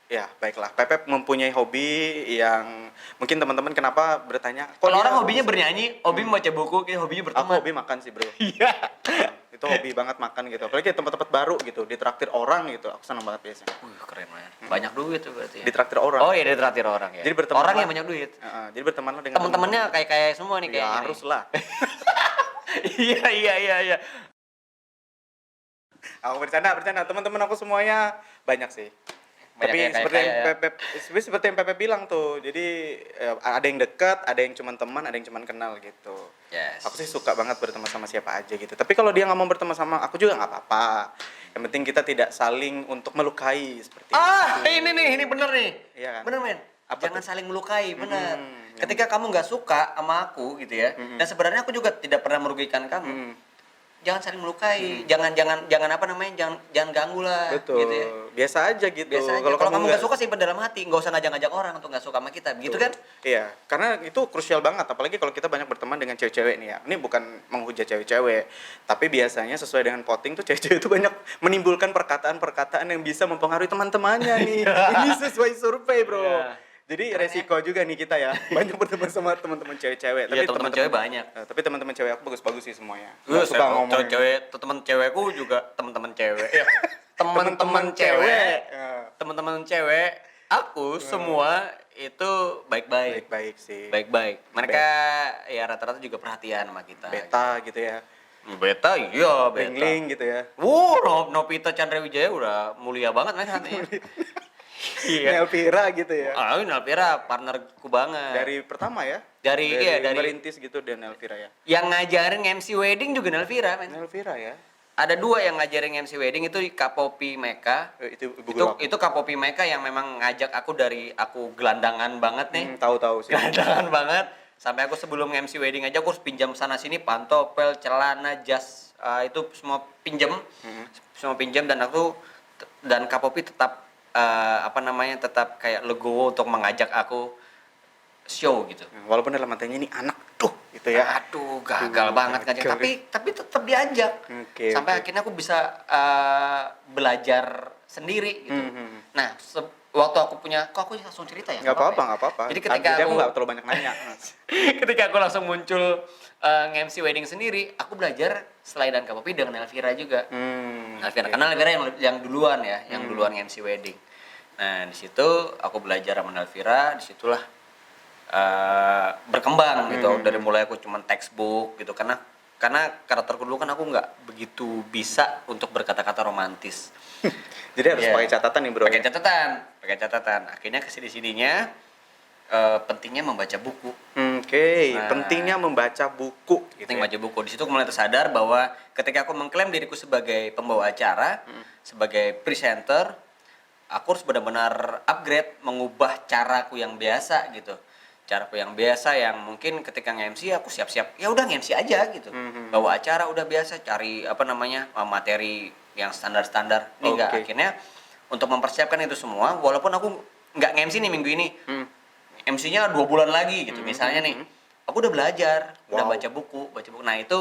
S1: ya baiklah. Pepep mempunyai hobi yang mungkin teman-teman kenapa bertanya?
S2: Kalau
S1: dia
S2: orang hobinya bernyanyi, hobi membaca buku, kayak hobinya
S1: Aku
S2: berteman.
S1: hobi makan sih bro.
S2: Iya.
S1: Itu hobi banget makan gitu. Apalagi tempat-tempat baru gitu, ditraktir orang gitu. Aku senang banget biasanya.
S2: Keren banget. Banyak duit tuh berarti ya.
S1: Ditraktir orang.
S2: Oh iya, ditraktir orang ya.
S1: Jadi berteman
S2: orang
S1: lah.
S2: yang banyak duit.
S1: Jadi bertemanlah dengan
S2: Teman-temannya kayak semua nih
S1: ya,
S2: kayaknya.
S1: harus lah.
S2: Iya.
S1: Aku bercanda. Teman-teman aku semuanya banyak sih.
S2: Banyak
S1: Tapi
S2: yang
S1: seperti yang Pepe bilang tuh. Jadi ada yang dekat, ada yang cuma teman, ada yang cuma kenal gitu.
S2: Yes.
S1: Aku sih suka banget berteman sama siapa aja gitu. Tapi kalau dia nggak mau berteman sama aku juga nggak apa-apa. Yang penting kita tidak saling untuk melukai seperti itu.
S2: Ini bener nih.
S1: Iya kan?
S2: Bener, men.
S1: Apa
S2: Jangan
S1: tuh?
S2: saling melukai, bener.
S1: Hmm,
S2: Ketika kamu nggak suka sama aku gitu ya, dan sebenarnya aku juga tidak pernah merugikan kamu. Jangan saling melukai, jangan apa namanya, jangan ganggu lah.
S1: Betul.
S2: Gitu ya.
S1: Biasa aja gitu.
S2: Biasa aja. Kalau kamu nggak suka simpan dalam hati, nggak usah ngajak-ngajak orang untuk nggak suka sama kita, gitu kan?
S1: Iya, karena itu krusial banget, apalagi kalau kita banyak berteman dengan cewek-cewek nih ya. Ini bukan menghujat cewek-cewek, tapi biasanya sesuai dengan voting tuh cewek-cewek itu banyak menimbulkan perkataan-perkataan yang bisa mempengaruhi teman-temannya nih. Ini sesuai survei, bro.
S2: Iya.
S1: Jadi resiko juga nih kita ya, banyak berteman sama teman-teman cewek-cewek.
S2: Iya, teman-teman cewek banyak.
S1: Tapi teman-teman cewek aku bagus-bagus sih semuanya.
S2: Gue
S1: Nggak suka ngomong.
S2: teman cewekku juga teman-teman cewek.
S1: Teman-teman cewek.
S2: Teman-teman cewek, aku semua itu baik-baik.
S1: Baik-baik sih.
S2: Baik-baik. Mereka ya rata-rata juga perhatian sama kita.
S1: Beta gitu ya.
S2: Beta, iya beta.
S1: Link-link gitu ya.
S2: Nopita Chandra Wijaya udah mulia banget men hatinya. Iya.
S1: Nelvira gitu ya.
S2: Ini Elvira partnerku banget.
S1: Dari pertama ya.
S2: Dari
S1: merintis gitu dan Nelvira ya.
S2: yang ngajarin MC wedding juga Nelvira men.
S1: Nelvira ya.
S2: Ada 2 yang ngajarin MC wedding, itu Kak Popi Meka.
S1: Itu ibu guru aku.
S2: Itu Kak Popi Meka yang memang ngajak aku dari aku gelandangan banget nih.
S1: Tahu-tahu sih.
S2: Gelandangan banget. Sampai aku sebelum MC wedding aja aku harus pinjam sana sini pantopel, celana, jas, itu semua pinjam. Semua pinjam, dan Kak Popi tetap tetap kayak legowo untuk mengajak aku show gitu.
S1: Walaupun dalam hatinya ini anak tuh gitu ya.
S2: Aduh, gagal banget ngajak. Tapi tetap diajak.
S1: Oke,
S2: Sampai
S1: oke.
S2: akhirnya aku bisa belajar sendiri gitu. Nah, waktu aku punya, kok aku langsung cerita ya?
S1: Nggak apa-apa,
S2: ya?
S1: nggak apa-apa.
S2: Jadi ketika
S1: Jadi aku
S2: aku
S1: nggak terlalu banyak nanya.
S2: ketika aku langsung muncul nge-MC wedding sendiri, aku belajar selain dan Kak Popi dengan Elvira juga. Elvira, karena Elvira yang duluan ya, yang duluan nge-MC wedding. Nah, di situ aku belajar sama Elvira, disitulah berkembang gitu. Dari mulai aku cuman textbook gitu, karena karakterku dulu kan aku nggak begitu bisa untuk berkata-kata romantis.
S1: Jadi harus
S2: Iya.
S1: pakai catatan nih bro.
S2: Pakai catatan. Akhirnya kesini-sininya pentingnya membaca buku.
S1: Oke,
S2: Nah.
S1: pentingnya membaca buku. Gitu
S2: Penting
S1: ya.
S2: baca buku. Di situ aku mulai tersadar bahwa ketika aku mengklaim diriku sebagai pembawa acara, sebagai presenter, aku harus benar-benar upgrade, mengubah caraku yang biasa gitu. Caraku yang biasa yang mungkin ketika nge-MC aku siap-siap, ya udah nge-MC aja gitu. Bawa acara udah biasa, cari materi yang standar-standar. Ini enggak,
S1: Oke.
S2: akhirnya untuk mempersiapkan itu semua, walaupun aku nggak nge-MC nih minggu ini, MC-nya 2 bulan lagi gitu misalnya nih, aku udah belajar, udah
S1: Wow.
S2: baca buku. Nah itu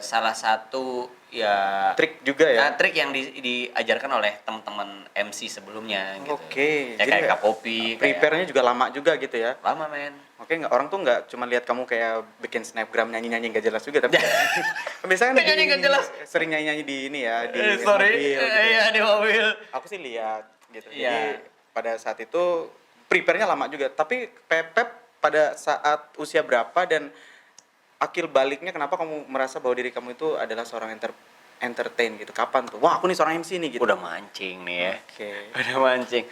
S2: salah satu ya
S1: Trik juga ya.
S2: trik yang diajarkan oleh teman-teman MC sebelumnya gitu.
S1: Oke,
S2: Ya
S1: jadi
S2: kayak Kak Popi,
S1: prepare-nya juga lama juga gitu ya.
S2: lama men.
S1: Oke, orang tuh nggak cuma lihat kamu kayak bikin snapgram nyanyi-nyanyi nggak jelas juga, tapi biasanya
S2: Nyanyi nggak jelas.
S1: sering nyanyi-nyanyi di ini ya di
S2: Sorry,
S1: mobil. Gitu.
S2: iya di mobil.
S1: Aku sih lihat gitu.
S2: Iya.
S1: Jadi pada saat itu prepare-nya lama juga. Tapi Pep pada saat usia berapa dan akil baliknya kenapa kamu merasa bahwa diri kamu itu adalah seorang entertain gitu? Kapan tuh? Wah, aku nih seorang MC nih gitu.
S2: Udah mancing nih ya.
S1: Oke.
S2: Udah mancing.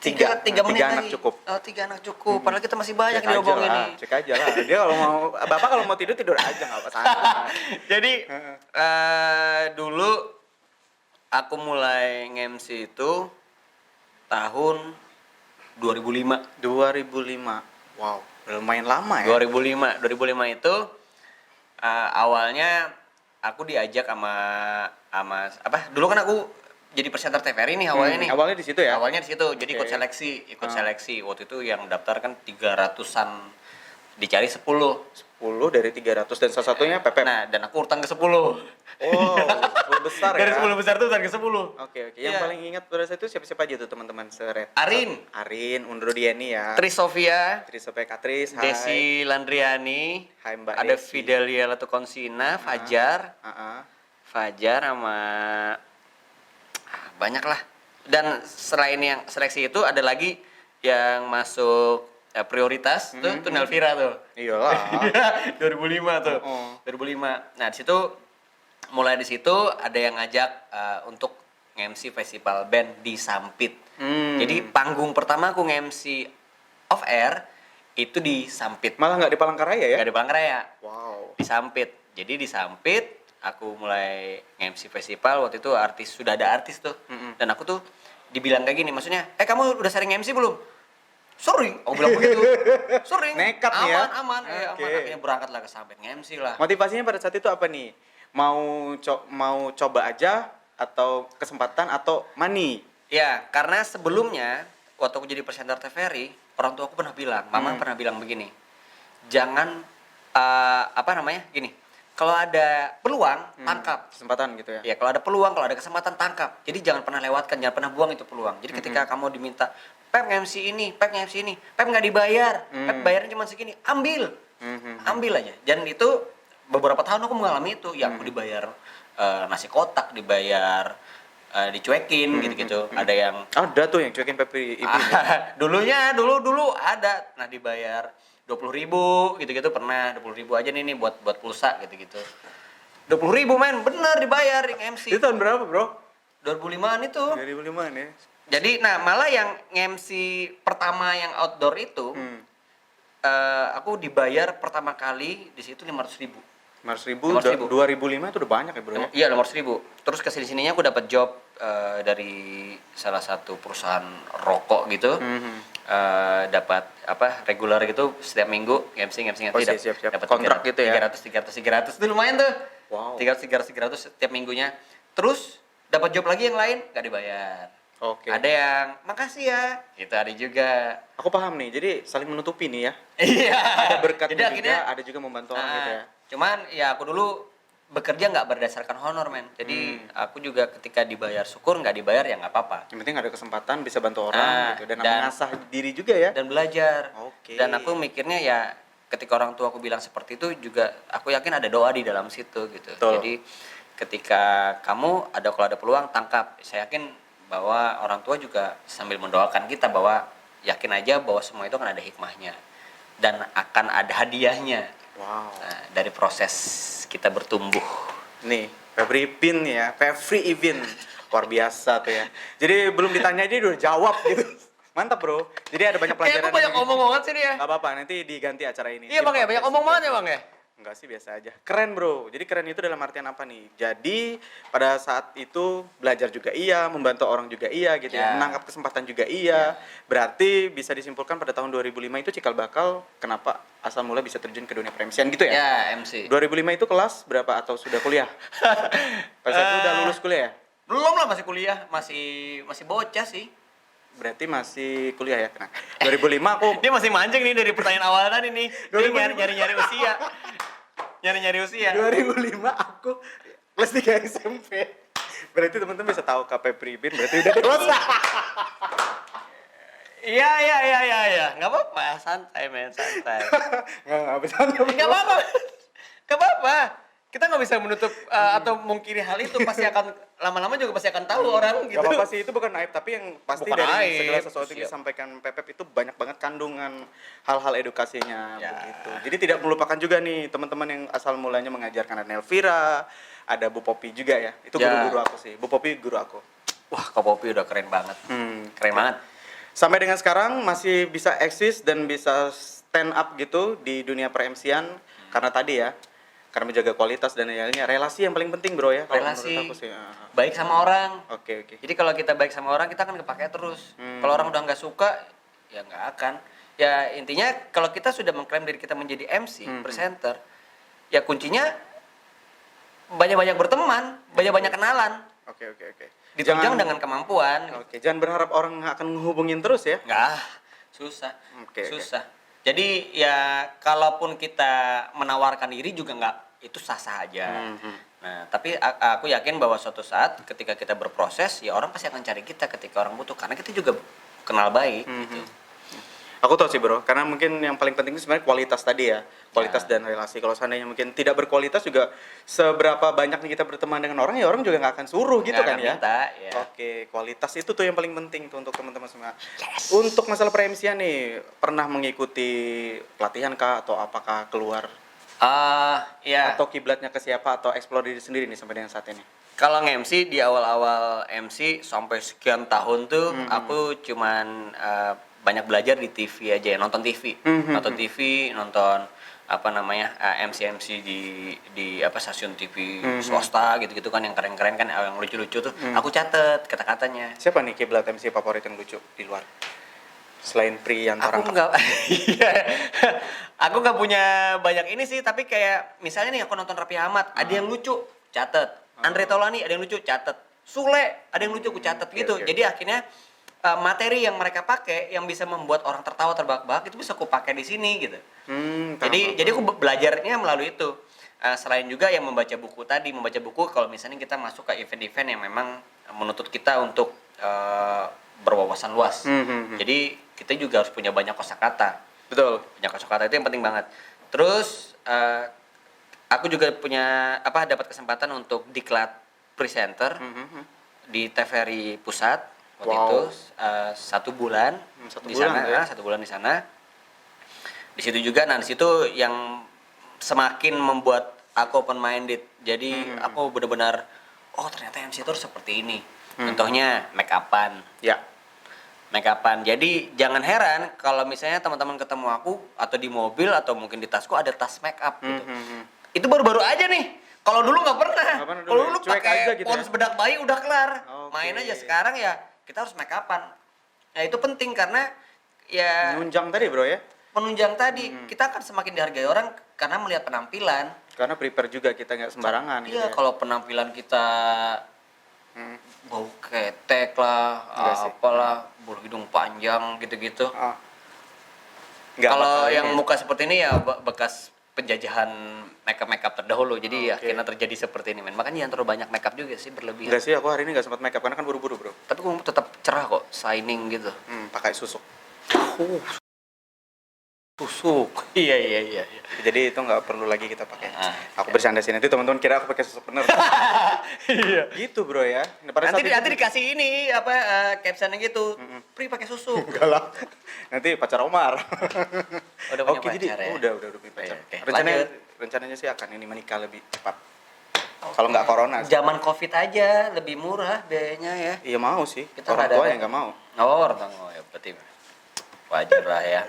S1: Tiga
S2: menit
S1: anak
S2: lagi.
S1: cukup.
S2: Oh, 3 anak cukup. Padahal kita masih banyak
S1: Cek
S2: yang
S1: aja
S2: diomongin
S1: lah,
S2: nih.
S1: cek aja lah. Dia kalau mau Bapak kalau mau tidur aja enggak apa-apa.
S2: Jadi dulu aku mulai nge-MC itu tahun 2005.
S1: 2005. Wow, lumayan lama ya.
S2: 2005 itu awalnya aku diajak sama dulu kan aku jadi presenter TVRI nih awalnya nih.
S1: Awalnya di situ ya.
S2: Awalnya di situ. Jadi ikut
S1: Oke.
S2: seleksi. Waktu itu yang daftar kan 300-an, dicari 10.
S1: 10 dari 300 dan salah satunya Pepep.
S2: Nah, dan aku urutan ke 10.
S1: Oh, 10 besar ya.
S2: Dari 10 besar tuh urutan ke 10.
S1: Oke. Yang
S2: Iya.
S1: paling ingat pada saat itu siapa-siapa aja tuh teman-teman seret?
S2: Arin,
S1: Undro Dieni ya.
S2: Tris Sofia,
S1: Trisope Katris, hai.
S2: Desi Landriani,
S1: Hai Mbak
S2: ada
S1: Desi.
S2: Fidelia Latukonsina, Fajar, sama banyak lah. Dan selain yang seleksi itu ada lagi yang masuk prioritas tuh Nelvira tuh.
S1: Iyalah.
S2: 2005 tuh.
S1: Oh.
S2: 2005. Nah, di situ mulai di situ ada yang ngajak untuk nge-MC festival band di Sampit. Jadi panggung pertama aku nge-MC off air itu di Sampit.
S1: Malah nggak di Palangkaraya ya?
S2: Nggak di Palangkaraya.
S1: Wow.
S2: Di Sampit. Jadi di Sampit aku mulai nge-MC festival. Waktu itu sudah ada artis tuh. Dan aku tuh dibilang kayak gini, maksudnya, kamu udah sering nge-MC belum? Sorry, aku bilang begitu. Sering.
S1: Nekat nih ya?
S2: Aman. Ya,
S1: Oke.
S2: aman. Akhirnya berangkat lah ke Sampit nge-MC lah.
S1: Motivasinya pada saat itu apa nih? Mau coba aja atau kesempatan atau money?
S2: Ya, karena sebelumnya waktu aku jadi presenter TVRI, orang tua aku pernah bilang, mama pernah bilang begini, jangan gini, kalau ada peluang tangkap.
S1: Kesempatan gitu ya?
S2: Ya, kalau ada peluang, kalau ada kesempatan tangkap. Jadi jangan pernah lewatkan, jangan pernah buang itu peluang. Jadi ketika kamu diminta, Pep nge-MC ini, Pep nggak dibayar, Pep bayarnya cuma segini, ambil aja. Dan itu beberapa tahun aku mengalami itu, ya aku dibayar nasi kotak, dibayar dicuekin gitu-gitu. Ada yang
S1: Ada tuh yang cuekin Pepri ibu.
S2: dulu ada, nah dibayar 20.000 gitu-gitu pernah, 20.000 aja nih buat pulsa gitu-gitu. 20.000 men, bener dibayar yang MC.
S1: Itu tahun berapa bro?
S2: 2005-an itu.
S1: 2005 ya.
S2: Jadi malah yang MC pertama yang outdoor itu aku dibayar pertama kali di situ 500.000.
S1: 500.000, 2005 itu udah banyak ya bro ya?
S2: Iya 500.000. Terus kesini-sininya aku dapat job dari salah satu perusahaan rokok gitu. Dapat regular gitu setiap minggu MC
S1: Oh, siap.
S2: dapat
S1: Kontrak gitu ya?
S2: 300 itu lumayan tuh.
S1: Wow.
S2: 300 setiap minggunya. Terus dapat job lagi yang lain nggak dibayar.
S1: Oke.
S2: Ada yang makasih ya, itu ada juga.
S1: Aku paham nih, jadi saling menutupi nih ya.
S2: Iya.
S1: Ada berkatnya
S2: Jadi
S1: juga,
S2: akhirnya,
S1: ada juga membantu orang gitu ya.
S2: Cuman ya aku dulu bekerja nggak berdasarkan honor men. Jadi aku juga ketika dibayar syukur, nggak dibayar ya nggak apa-apa.
S1: Yang penting ada kesempatan bisa bantu orang gitu dan
S2: dan-
S1: mengasah diri juga ya.
S2: Dan belajar.
S1: Oke.
S2: Dan aku mikirnya ya ketika orang tua aku bilang seperti itu juga aku yakin ada doa di dalam situ gitu.
S1: Betul.
S2: Jadi ketika kamu kalau ada peluang tangkap. Saya yakin bahwa orang tua juga sambil mendoakan kita bahwa yakin aja bahwa semua itu akan ada hikmahnya dan akan ada hadiahnya.
S1: Wow.
S2: Nah, dari proses kita bertumbuh.
S1: Nih, Febri Pin ya, Febri Ivin. Luar biasa tuh ya. Jadi belum ditanya dia udah jawab gitu. Mantap bro. Jadi ada banyak pelajaran.
S2: Kayak aku banyak ngomong banget sih dia.
S1: Gak apa-apa, nanti diganti acara ini.
S2: Iya bang ya, banyak ngomong banget ya bang ya.
S1: Enggak sih, biasa aja. Keren bro. Jadi keren itu dalam artian apa nih? Jadi pada saat itu belajar juga iya, membantu orang juga iya gitu ya.
S2: Ya.
S1: Menangkap kesempatan juga iya. Berarti bisa disimpulkan pada tahun 2005 itu cikal bakal kenapa asal mula bisa terjun ke dunia peremsian gitu ya?
S2: Ya MC.
S1: 2005 itu kelas berapa atau sudah kuliah? Pas itu udah lulus kuliah ya?
S2: Belum lah, masih kuliah, masih bocah sih.
S1: Berarti masih kuliah ya? Nah, 2005 aku
S2: Dia masih mancing nih dari pertanyaan awal tadi nih. Dia nyari usia. Nyari usia.
S1: 2005 aku kelas 3 SMP. Berarti teman-teman bisa tahu KP Pribin berarti udah dewasa.
S2: Iya. Enggak apa-apa, santai men, santai.
S1: Enggak bisa.
S2: Enggak apa-apa. Enggak apa-apa. Kita nggak bisa menutup atau mungkiri hal itu, pasti akan lama-lama juga pasti akan tahu orang gitu.
S1: Gak apa-apa sih, itu bukan aib, tapi yang pasti
S2: Bukan
S1: dari
S2: aib,
S1: segala sesuatu yang
S2: siap.
S1: disampaikan Pepep itu banyak banget kandungan hal-hal edukasinya
S2: Ya.
S1: begitu. Jadi tidak melupakan juga nih teman-teman yang asal mulanya mengajarkan, ada Elvira, ada Bu Popi juga ya. Itu
S2: Ya.
S1: guru-guru aku sih. Bu Popi guru aku.
S2: Wah, Kak Popi udah keren banget. Keren banget.
S1: Sampai dengan sekarang masih bisa eksis dan bisa stand up gitu di dunia per-MC-an karena tadi ya, karena menjaga kualitas dan lainnya. Relasi yang paling penting bro ya. Kalau
S2: Relasi.
S1: menurut aku sih.
S2: Baik sama orang.
S1: Oke.
S2: Jadi kalau kita baik sama orang, kita akan kepake terus.
S1: Hmm.
S2: Kalau orang udah nggak suka, ya nggak akan. Ya intinya kalau kita sudah mengklaim diri kita menjadi MC, presenter, ya kuncinya banyak-banyak berteman, banyak-banyak kenalan.
S1: Oke.
S2: Ditunjang dengan kemampuan.
S1: Oke, jangan berharap orang akan ngehubungin terus ya.
S2: Nggak, susah.
S1: Oke.
S2: Susah. Jadi ya kalaupun kita menawarkan diri juga nggak, itu sah-sah aja. Nah, tapi aku yakin bahwa suatu saat ketika kita berproses, ya orang pasti akan cari kita ketika orang butuh, karena kita juga kenal baik. Gitu.
S1: Aku tahu sih bro, karena mungkin yang paling penting itu sebenarnya kualitas tadi ya, kualitas dan relasi. Kalau seandainya mungkin tidak berkualitas juga, seberapa banyak nih kita berteman dengan orang, ya orang juga nggak akan suruh gitu
S2: Nggak
S1: kan
S2: akan
S1: ya.
S2: minta, ya.
S1: Oke, kualitas itu tuh yang paling penting tuh untuk teman-teman semua. Untuk masalah pre-MC-an nih, pernah mengikuti pelatihan kah atau apakah keluar
S2: Ya.
S1: atau kiblatnya ke siapa atau explore diri sendiri nih sampai dengan saat ini?
S2: Kalau nge-MC di awal-awal MC sampai sekian tahun tuh aku cuman banyak belajar di TV aja ya, nonton TV. Nonton TV, nonton MC di stasiun TV swasta gitu-gitu kan, yang keren-keren kan, yang lucu-lucu tuh. Aku catet kata-katanya.
S1: Siapa nih kiblat MC favorit yang lucu di luar? Selain Priantara.
S2: Aku nggak iya. Aku nggak punya banyak ini sih, tapi kayak misalnya nih aku nonton Raffi Ahmad, ada yang lucu, catet. Andre Taulany ada yang lucu, catet. Sule ada yang lucu, aku catet gitu.
S1: Oke.
S2: Jadi akhirnya materi yang mereka pakai yang bisa membuat orang tertawa terbahak-bahak itu bisa aku pakai di sini gitu. Jadi aku belajarnya melalui itu. Selain juga yang membaca buku kalau misalnya kita masuk ke event-event yang memang menuntut kita untuk berwawasan luas. Jadi kita juga harus punya banyak kosakata.
S1: Betul.
S2: Punya kosakata itu yang penting banget. Terus aku juga dapat kesempatan untuk diklat presenter di TVRI Pusat waktu itu 1 bulan di sana,
S1: ya?
S2: 1 bulan di sana. Di situ juga, di situ yang semakin membuat aku open minded. Jadi aku benar-benar, oh ternyata MC itu harus seperti ini. Contohnya make upan.
S1: Ya.
S2: Make upan. Jadi jangan heran kalau misalnya teman-teman ketemu aku atau di mobil atau mungkin di tasku ada tas make up gitu. Itu baru-baru aja nih. Kalau dulu nggak pernah. Kalau dulu
S1: Cuek aja
S2: pakai
S1: gitu
S2: pons
S1: ya?
S2: bedak bayi udah kelar.
S1: Oke.
S2: Main aja. Sekarang ya kita harus make upan. Nah itu penting karena ya
S1: Nunjang tadi bro ya.
S2: menunjang tadi, kita akan semakin dihargai orang karena melihat penampilan.
S1: Karena prepare juga kita nggak sembarangan gitu
S2: Iya,
S1: ya.
S2: kalau penampilan kita Bau ketek lah,
S1: Enggak sih.
S2: apalah, bulu hidung panjang gitu-gitu.
S1: Oh. Nggak
S2: Kalau
S1: bakal
S2: yang
S1: ini.
S2: muka seperti ini ya bekas penjajahan makeup terdahulu, jadi
S1: Oke.
S2: akhirnya terjadi seperti ini, men. Makanya jangan terlalu banyak makeup juga sih, berlebihan.
S1: Enggak sih, aku hari ini nggak sempat makeup karena kan buru-buru bro.
S2: Tapi kamu tetap cerah kok, shining gitu.
S1: Pakai susuk.
S2: Tusuk. Iya.
S1: Jadi itu nggak perlu lagi kita pakai.
S2: Ah,
S1: Aku bercanda sih, nanti teman-teman kira aku pakai susuk bener.
S2: Iya.
S1: Gitu bro ya. Pada
S2: Nanti
S1: saat itu-
S2: nanti dikasih ini apa captionnya gitu. Pri pakai susu.
S1: Enggak lah. Nanti pacar Omar.
S2: Udah punya
S1: Oke, jadi
S2: pacar ya?
S1: udah punya pacar.
S2: Oke,
S1: Rencananya sih akan ini menikah lebih cepat. Kalau nggak corona. sih.
S2: Zaman Covid aja lebih murah biayanya ya.
S1: Iya mau sih.
S2: Kita
S1: Orang
S2: nggak ada
S1: tua
S2: kan?
S1: yang nggak mau.
S2: Ya berarti wajar lah ya.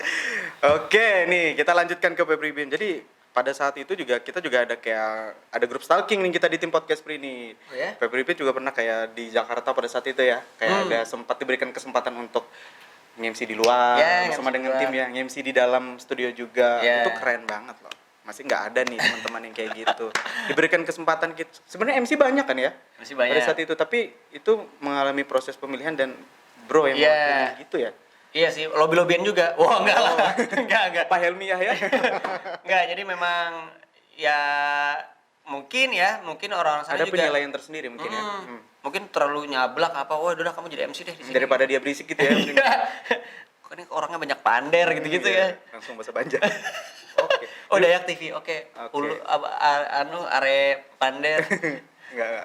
S1: Oke, nih kita lanjutkan ke Febri Bin. Jadi pada saat itu kita juga ada kayak ada grup stalking nih kita di tim podcast Pri ini.
S2: Oh ya?
S1: Febri Bin juga pernah kayak di Jakarta pada saat itu ya, kayak ada sempat diberikan kesempatan untuk nge-MC di luar
S2: Ya,
S1: bersama
S2: nge-MC
S1: dengan
S2: di
S1: tim
S2: luar.
S1: ya, nge-MC di dalam studio juga.
S2: Ya.
S1: Itu keren banget loh. Masih nggak ada nih teman-teman yang kayak gitu. Diberikan kesempatan gitu. Sebenarnya MC banyak kan ya?
S2: MC banyak.
S1: Pada saat itu, tapi itu mengalami proses pemilihan dan bro yang
S2: Ya.
S1: mewakili gitu ya.
S2: Iya sih, lobby-lobbyan juga. Wah, enggak lah. Enggak.
S1: Pak Helmiah ya.
S2: Enggak, jadi memang ya mungkin orang-orang sana
S1: Ada
S2: juga
S1: penilaian tersendiri mungkin ya.
S2: mungkin terlalu nyablak apa, wah udah kamu jadi MC deh di sini.
S1: Daripada dia berisik gitu ya. mending-
S2: Kok ini orangnya banyak pander gitu-gitu ya.
S1: Langsung bahasa Banjar. Oke.
S2: Oh, Dayak TV, oke.
S1: Oke.
S2: Ulu are pander.
S1: Enggak.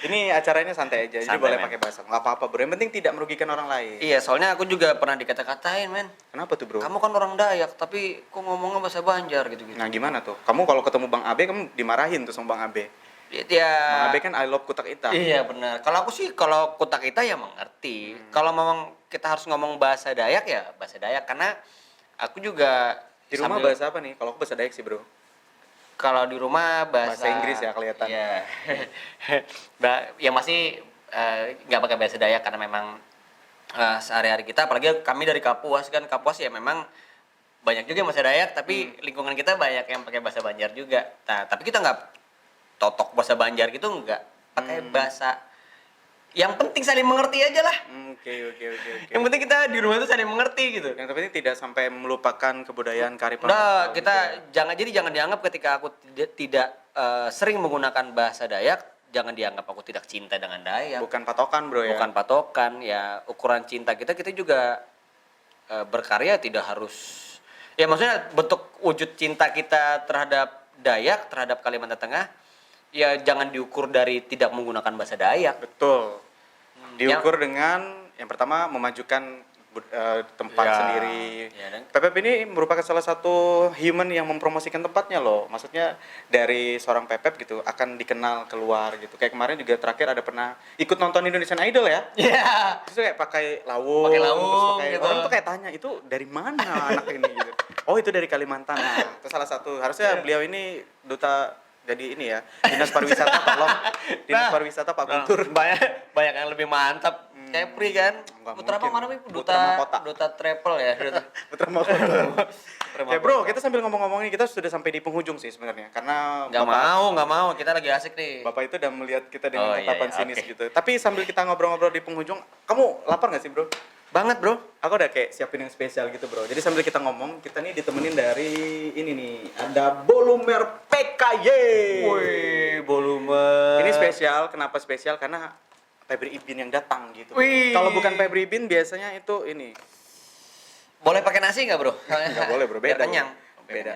S1: Ini acaranya santai aja. Jadi
S2: Santai,
S1: boleh
S2: men.
S1: pakai bahasa. Enggak apa-apa, Bro. Yang penting tidak merugikan orang lain.
S2: Iya, soalnya aku juga pernah dikata-katain, men.
S1: Kenapa tuh, Bro?
S2: Kamu kan orang Dayak, tapi kok ngomongnya bahasa Banjar gitu-gitu.
S1: Nah, gimana tuh? Kamu kalau ketemu Bang Abe, kamu dimarahin tuh sama Bang Abe.
S2: Ya,
S1: Bang Abe kan I love kutak ita.
S2: iya benar. Kalau aku sih kalau kutak kita ya mengerti. Kalau memang kita harus ngomong bahasa Dayak ya bahasa Dayak karena aku juga
S1: Di rumah
S2: sambil-
S1: bahasa apa nih? Kalau aku bahasa Dayak sih, Bro.
S2: kalau di rumah bahasa
S1: Bahasa Inggris ya, kelihatan.
S2: Iya. Ya masih nggak pakai bahasa Dayak karena memang sehari-hari kita apalagi kami dari Kapuas kan Kapuas ya memang banyak juga yang bahasa Dayak tapi lingkungan kita banyak yang pakai bahasa Banjar juga. Nah, tapi kita nggak totok bahasa Banjar gitu nggak pakai bahasa yang penting saling mengerti aja lah.
S1: Oke.
S2: Yang penting kita di rumah itu saling mengerti gitu.
S1: Yang penting tidak sampai melupakan kebudayaan kearifan
S2: Udah,
S1: lokal
S2: kita
S1: gitu ya.
S2: jangan dianggap ketika aku tidak sering menggunakan bahasa Dayak, jangan dianggap aku tidak cinta dengan Dayak.
S1: Bukan patokan, Bro ya.
S2: Bukan patokan, ya ukuran cinta kita juga berkarya tidak harus ya maksudnya bentuk wujud cinta kita terhadap Dayak, terhadap Kalimantan Tengah ya jangan diukur dari tidak menggunakan bahasa Dayak.
S1: Betul. Diukur dengan yang pertama memajukan tempat
S2: Ya,
S1: sendiri.
S2: ya, dan-
S1: PPP ini merupakan salah satu human yang mempromosikan tempatnya loh. Maksudnya dari seorang PPP gitu akan dikenal keluar gitu. Kayak kemarin juga terakhir ada pernah ikut nonton Indonesian Idol ya.
S2: Iya.
S1: Terus kayak pakai lawung,
S2: Pakai lawung,
S1: terus pakai
S2: gitu.
S1: orang tuh kayak tanya itu dari mana anak ini gitu. Oh itu dari Kalimantan. Nah, itu salah satu. Harusnya beliau ini duta jadi ini ya dinas pariwisata tolong dinas pariwisata Pak Guntur.
S2: banyak yang lebih mantap kayak Pri kan.
S1: Nggak
S2: Putra apa
S1: mungkin.
S2: mana Pri?
S1: Putra Mahkota.
S2: Duta travel ya.
S1: Putra Mahkota. Oke bro, kita sambil ngomong-ngomong ini kita sudah sampai di penghujung sih sebenarnya karena
S2: Nggak mau, kita lagi asik nih.
S1: Bapak itu udah melihat kita dengan
S2: Oh, iya,
S1: tatapan
S2: iya,
S1: sinis
S2: oke.
S1: gitu. Tapi sambil kita ngobrol-ngobrol di penghujung, kamu lapar nggak sih bro?
S2: Banget bro.
S1: Aku udah kayak siapin yang spesial gitu bro. Jadi sambil kita ngomong, kita nih ditemenin dari ini nih, ada Bolumer PKY.
S2: Wih, volume.
S1: Ini spesial, kenapa spesial? Karena Febri Ibin yang datang gitu.
S2: Wih.
S1: Kalau bukan Febri Ibin biasanya itu ini.
S2: Boleh pakai nasi nggak bro?
S1: Nggak boleh bro,
S2: Biar
S1: beda.
S2: kenyang.
S1: Beda.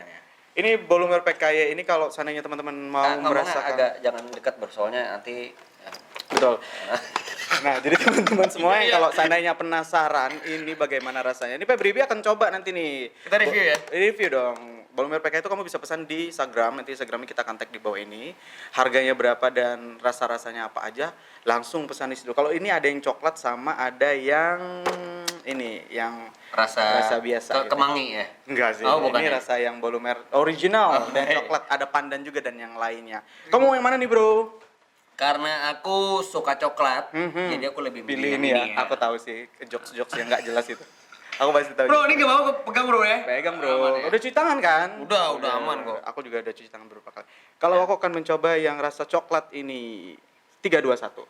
S1: Ini Bolumer PKY ini kalau seandainya teman-teman mau
S2: Ngomongnya
S1: merasakan.
S2: agak jangan dekat bro, soalnya nanti.
S1: Betul. Nah, jadi teman-teman semua yang
S2: Iya.
S1: kalau seandainya penasaran ini bagaimana rasanya. Ini Febri Ibin akan coba nanti nih.
S2: Kita review ya?
S1: Review dong. Bolumer PKY itu kamu bisa pesan di Instagram, nanti Instagramnya kita akan tag di bawah ini. Harganya berapa dan rasa-rasanya apa aja, langsung pesan di situ. Kalau ini ada yang coklat sama ada yang ini, yang
S2: Rasa
S1: biasa. gitu.
S2: kemangi ya.
S1: Enggak sih,
S2: Oh, bukan
S1: ini
S2: ya?
S1: rasa yang Bolumer original
S2: Oh,
S1: dan
S2: iya.
S1: coklat, ada pandan juga dan yang lainnya. Kamu mau yang mana nih, Bro?
S2: Karena aku suka coklat, jadi aku lebih
S1: Pilih
S2: yang
S1: ini ya. Aku tahu sih jokes-jokes yang nggak jelas itu. Aku pasti tahu.
S2: Bro, ini gak mau pegang bro ya?
S1: Pegang, Bro.
S2: Aman ya?
S1: Udah cuci tangan kan?
S2: Udah aman kok.
S1: Aku juga udah cuci tangan beberapa kali. Kalau aku akan mencoba yang rasa coklat ini 3 2 1.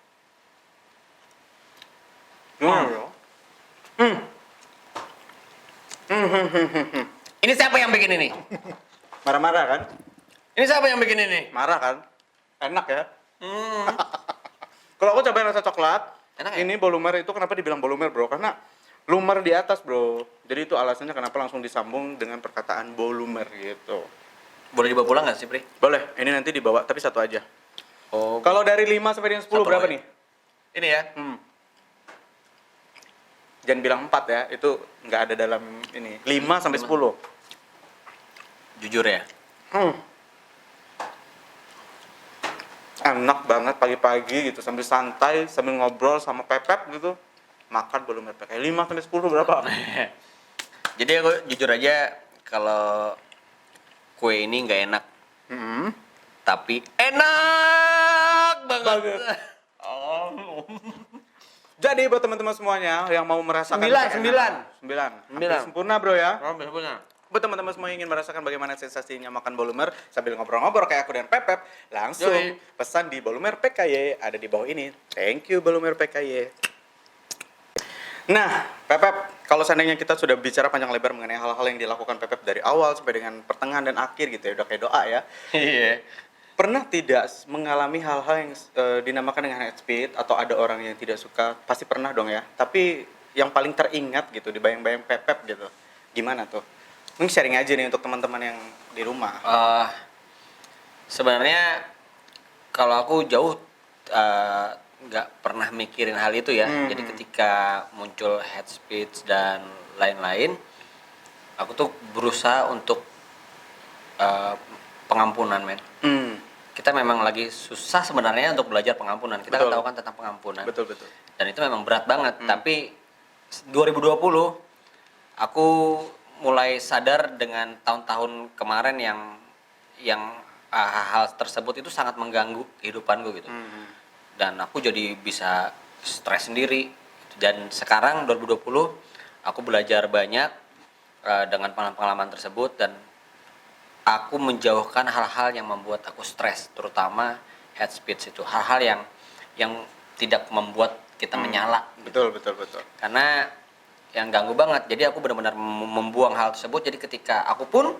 S1: Bro.
S2: Ini siapa yang bikin ini?
S1: Marah-marah kan?
S2: Ini siapa yang bikin ini?
S1: Marah kan? Enak ya?
S2: Hmm.
S1: Kalau aku cobain rasa coklat,
S2: Enak ya?
S1: ini bolumer itu kenapa dibilang bolumer bro? Karena lumer di atas bro. Jadi itu alasannya kenapa langsung disambung dengan perkataan bolumer gitu.
S2: Boleh dibawa pulang nggak sih, Pri?
S1: Boleh, ini nanti dibawa tapi satu aja.
S2: Oh,
S1: Kalau dari 5 sampai dengan 10
S2: Satu
S1: berapa
S2: aja.
S1: nih?
S2: ini ya.
S1: Jangan bilang 4 ya, itu nggak ada dalam ini. 5 sampai 10.
S2: Jujur ya.
S1: Enak banget pagi-pagi gitu sambil santai, sambil ngobrol sama Pepep gitu. Makan bolumer pakai 5 sampai 10 berapa?
S2: Jadi aku jujur aja kalau kue ini nggak enak, tapi enak banget. Oh.
S1: Jadi buat teman-teman semuanya yang mau merasakan
S2: 9.
S1: 9. Hampir sempurna bro ya.
S2: Bener.
S1: Buat teman-teman semua yang ingin merasakan bagaimana sensasinya makan bolumer sambil ngobrol-ngobrol kayak aku dan Pepep, langsung
S2: Yoi.
S1: pesan di Bolumer PKY, ada di bawah ini. Thank you Bolumer PKY. Nah, Pepep, kalau seandainya kita sudah bicara panjang lebar mengenai hal-hal yang dilakukan Pepep dari awal sampai dengan pertengahan dan akhir gitu ya, udah kayak doa ya.
S2: Iya.
S1: Pernah tidak mengalami hal-hal yang dinamakan dengan hate speech atau ada orang yang tidak suka? Pasti pernah dong ya. Tapi yang paling teringat gitu di bayang-bayang Pepep gitu. Gimana tuh? Mungkin sharing aja nih untuk teman-teman yang di rumah.
S2: Sebenarnya kalau aku jauh nggak pernah mikirin hal itu ya. Jadi ketika muncul hate speech dan lain-lain, aku tuh berusaha untuk pengampunan, men. Kita memang lagi susah sebenarnya untuk belajar pengampunan. Kita kan
S1: Betul.
S2: tahu kan tentang pengampunan.
S1: Betul.
S2: Dan itu memang berat banget. Tapi 2020 aku mulai sadar dengan tahun-tahun kemarin yang hal tersebut itu sangat mengganggu kehidupanku gitu. Dan aku jadi bisa stres sendiri. Dan sekarang 2020 aku belajar banyak dengan pengalaman tersebut dan aku menjauhkan hal-hal yang membuat aku stres, terutama hate speech itu, hal-hal yang tidak membuat kita menyala.
S1: Betul.
S2: Karena yang ganggu banget. Jadi aku benar-benar membuang hal tersebut. Jadi ketika aku pun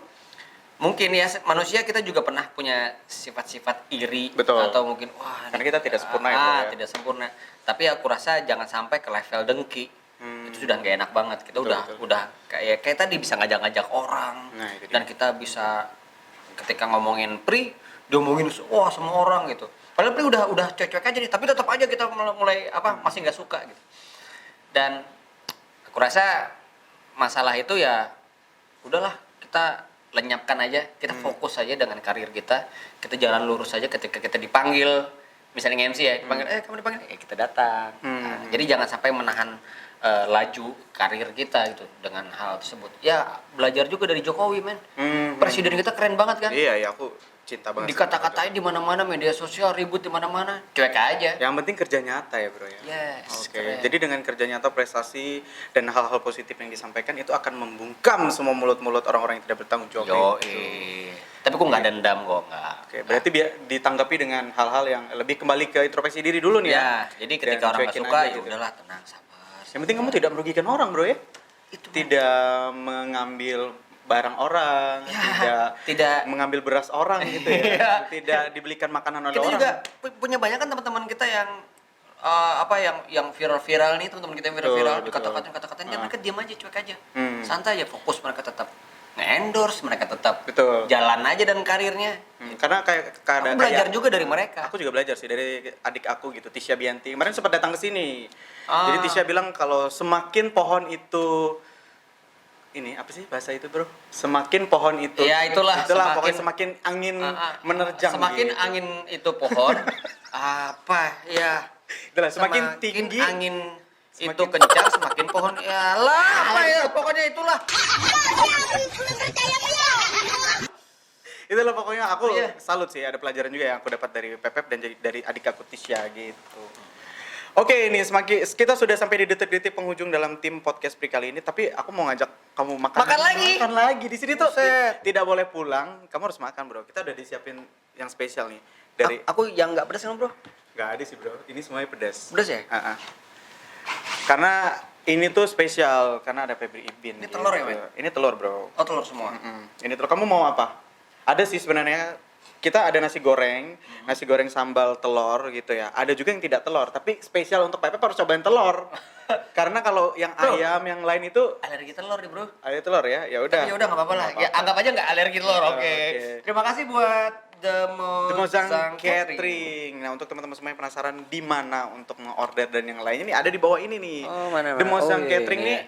S2: mungkin ya manusia kita juga pernah punya sifat-sifat iri.
S1: Betul.
S2: Atau mungkin wah
S1: Karena kita tidak sempurna ya, bro, ya.
S2: tidak sempurna. Tapi aku rasa jangan sampai ke level dengki. Itu sudah nggak enak banget. Kita
S1: Betul.
S2: udah kayak tadi bisa ngajak-ngajak orang.
S1: Nah, itu dia.
S2: Dan kita bisa ketika ngomongin Pri, diomongin wah semua orang gitu. Padahal Pri udah cuek-cuek aja nih, tapi tetap aja kita mulai masih nggak suka gitu. Dan aku rasa masalah itu ya udahlah, kita lenyapkan aja, kita fokus aja dengan karir kita jalan lurus aja. Ketika kita dipanggil, misalnya MC ya, dipanggil, kamu dipanggil, kita datang. Nah, jadi jangan sampai menahan laju karir kita gitu dengan hal tersebut. Ya belajar juga dari Jokowi, men. Presiden kita keren banget kan?
S1: Iya, aku cinta banget.
S2: Dikata-katain di mana-mana, media sosial ribut di mana-mana, cuek aja.
S1: Yang penting kerja nyata ya bro ya.
S2: Yes,
S1: Oke.
S2: keren.
S1: Jadi dengan kerja nyata, prestasi dan hal-hal positif yang disampaikan itu akan membungkam semua mulut-mulut orang-orang yang tidak bertanggung jawab.
S2: Tapi kok nggak dendam kok, nggak.
S1: Oke, berarti ditanggapi dengan hal-hal yang lebih kembali ke introspeksi diri dulu nih ya.
S2: Ya, jadi ketika
S1: Dan
S2: orang nggak
S1: cuekin
S2: suka,
S1: aja
S2: ya
S1: gitu.
S2: udahlah, tenang, sabar.
S1: Yang penting kamu tidak merugikan orang bro ya.
S2: Itu
S1: Tidak mengambil barang orang,
S2: Ya, tidak.
S1: mengambil beras orang gitu ya.
S2: Iya.
S1: Tidak dibelikan makanan oleh
S2: Kita
S1: orang.
S2: juga punya banyak kan teman-teman kita yang viral-viral nih, teman-teman kita yang viral-viral,
S1: Betul.
S2: dikata-katain, mereka diam aja, cuek aja.
S1: Hmm.
S2: Santai aja, fokus, mereka tetap nge-endorse, mereka tetap
S1: Betul.
S2: jalan aja dan karirnya.
S1: Karena kayak
S2: Aku belajar juga dari mereka.
S1: Aku juga belajar sih dari adik aku gitu, Tisha Bianti. Kemarin sempat datang ke sini.
S2: Ah.
S1: Jadi Tisha bilang kalau semakin pohon itu ini apa sih bahasa itu, Bro? Semakin pohon itu.
S2: Ya, itulah,
S1: pokoknya semakin angin menerjang.
S2: Semakin
S1: gitu.
S2: angin itu pohon apa ya?
S1: Itulah semakin tinggi
S2: angin itu kencang, semakin pohon ya lah apa ya, pokoknya itulah.
S1: Itulah pokoknya aku
S2: Iya.
S1: salut sih, ada pelajaran juga yang aku dapat dari Pepep dan dari adik aku Tisha gitu. Oke, ini kita sudah sampai di detik-detik penghujung dalam tim podcast Pri kali ini, tapi aku mau ngajak kamu makan
S2: lagi.
S1: Makan lagi. Di sini tuh
S2: Buset.
S1: tidak boleh pulang, kamu harus makan, Bro. Kita udah disiapin yang spesial nih. Dari
S2: Aku yang nggak pedas kan, Bro?
S1: nggak ada sih, Bro. Ini semuanya pedas.
S2: Pedas ya?
S1: Karena ini tuh spesial karena ada Febri Ibin.
S2: Ini telur ya, Men?
S1: Ini telur, Bro.
S2: Oh, telur semua.
S1: Ini telur. Kamu mau apa? Ada sih sebenarnya. Kita ada nasi goreng sambal telur gitu ya. Ada juga yang tidak telur, tapi spesial untuk Pepe harus cobain telur. Karena kalau yang
S2: Bro,
S1: ayam yang lain itu
S2: alergi telur nih, Bro.
S1: ada telur ya. Ya udah.
S2: Ya udah nggak apa-apa lah. Ya anggap aja nggak alergi telur. Oke.
S1: Oke.
S2: Terima kasih buat The
S1: The Mozang
S2: Catering.
S1: Catering. Nah, untuk teman-teman semua yang penasaran di mana untuk mengorder dan yang lainnya nih ada di bawah ini nih.
S2: Oh, mana?
S1: The Mozang
S2: Oh, iya,
S1: Catering
S2: iya.
S1: nih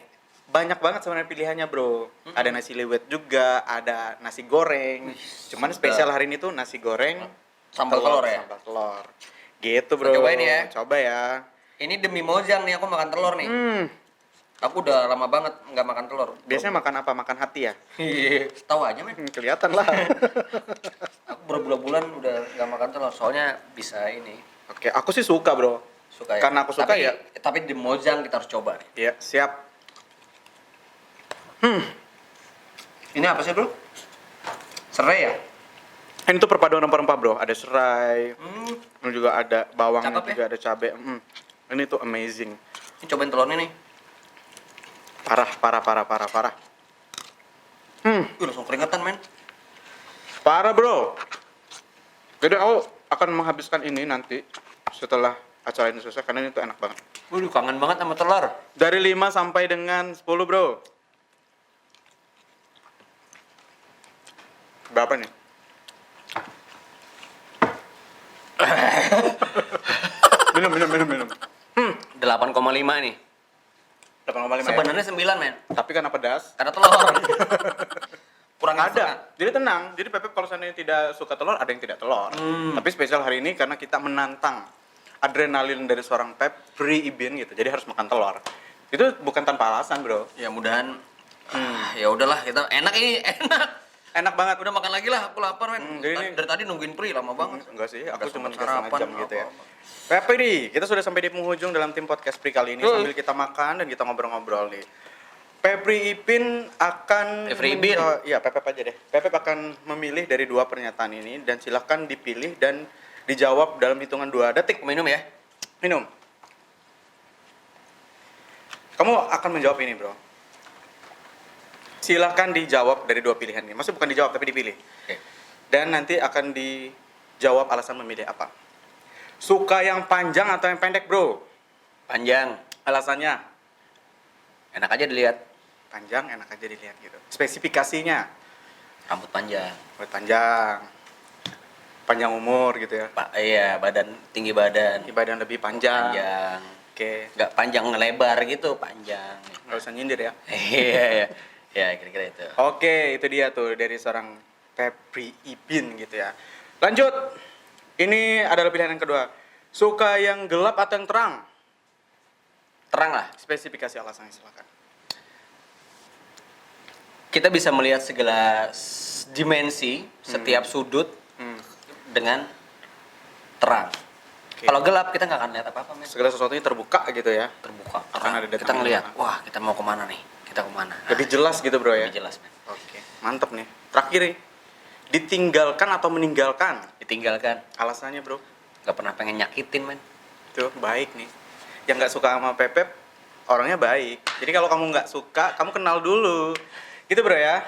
S1: banyak banget sebenarnya pilihannya, Bro. Ada nasi liwet juga, ada nasi goreng. Cuman spesial hari ini tuh nasi goreng
S2: Sambal telur ya?
S1: Sambal telur. Gitu, Bro.
S2: Cobain ya.
S1: Coba ya.
S2: Ini demi Mozang nih aku makan telur nih. Aku udah lama banget nggak makan telur.
S1: Biasanya makan apa? Makan hati ya?
S2: Iya. Tahu aja, Men.
S1: Kelihatan lah.
S2: Aku berbulan-bulan udah nggak makan telur. Soalnya bisa ini.
S1: Oke, aku sih suka, Bro.
S2: Suka ya.
S1: Karena aku suka
S2: tapi,
S1: ya.
S2: Tapi di Mozang kita harus coba nih.
S1: Ya, siap.
S2: Ini apa sih, Bro? Serai ya?
S1: Ini tuh perpaduan rempah-rempah, Bro. Ada serai, ini juga ada bawang,
S2: Cakep
S1: juga ada cabai. Ini tuh amazing.
S2: Ini cobain telurnya nih.
S1: Parah.
S2: Langsung keringetan, Men.
S1: Parah, Bro. Jadi aku akan menghabiskan ini nanti setelah acara ini selesai karena ini tuh enak banget.
S2: Waduh, kangen banget sama telur.
S1: Dari 5 sampai dengan 10, Bro. Berapa nih? minum.
S2: 8,5 nih.
S1: 8,5 ya?
S2: Sebenarnya 9, Men.
S1: Tapi karena pedas.
S2: Karena telur. Kurang
S1: Ada. Jadi tenang. Jadi Pepe kalau seandainya tidak suka telur, ada yang tidak telur. Tapi spesial hari ini karena kita menantang adrenalin dari seorang Febri Ibin gitu. Jadi harus makan telur. Itu bukan tanpa alasan, Bro.
S2: Ya mudahan. Ya udahlah, kita enak ini, enak.
S1: Enak banget.
S2: Udah makan lagi lah, aku lapar, Men.
S1: jadi ini-
S2: Dari tadi nungguin Pri lama banget.
S1: Enggak sih, aku
S2: Udah
S1: cuma
S2: sempet
S1: 3,5 jam
S2: sarapan,
S1: gitu ya.
S2: apa-apa.
S1: Pepe nih, kita sudah sampai di penghujung dalam tim podcast Pri kali ini sambil kita makan dan kita ngobrol-ngobrol nih. Febri Ibin akan
S2: Febri Ibin?
S1: Iya, Pepe aja deh. Pepe akan memilih dari 2 pernyataan ini dan silahkan dipilih dan dijawab dalam hitungan 2 detik.
S2: Minum ya.
S1: Minum. Kamu akan menjawab ini, Bro. Silahkan dijawab dari 2 pilihan ini. Maksudnya bukan dijawab tapi dipilih.
S2: Oke.
S1: Dan nanti akan dijawab alasan memilih apa. Suka yang panjang atau yang pendek, Bro?
S2: Panjang.
S1: Alasannya
S2: Enak aja dilihat.
S1: panjang, enak aja dilihat gitu. Spesifikasinya
S2: Rambut panjang.
S1: buat panjang. Panjang umur gitu ya.
S2: Pak, iya, tinggi badan.
S1: Badan lebih panjang.
S2: Panjang.
S1: Oke.
S2: Nggak panjang ngelebar gitu, panjang.
S1: Nggak usah nyindir ya.
S2: Iya, iya. Ya, kira-kira itu.
S1: Oke, itu dia tuh dari seorang Febri Ibin gitu ya. Lanjut. Ini adalah pilihan yang kedua. Suka yang gelap atau yang terang?
S2: Terang lah.
S1: Spesifikasi alasannya silakan.
S2: Kita bisa melihat segala dimensi, setiap sudut dengan terang.
S1: Oke.
S2: Kalau gelap kita nggak akan lihat apa-apa, Men.
S1: Segala sesuatunya terbuka gitu ya.
S2: Terbuka.
S1: Akan ada
S2: Kita
S1: datang
S2: ngelihat,
S1: di
S2: wah kita mau kemana nih? Kita kemana?
S1: Lebih jelas gitu, Bro ya.
S2: Lebih jelas, Men.
S1: Oke, mantep nih. Terakhir nih. Ditinggalkan atau meninggalkan?
S2: Ditinggalkan.
S1: Alasannya, Bro.
S2: Nggak pernah pengen nyakitin, Men.
S1: Tuh, baik nih. Yang nggak suka sama Pepep, orangnya baik. Jadi kalau kamu nggak suka, kamu kenal dulu. Gitu, Bro ya.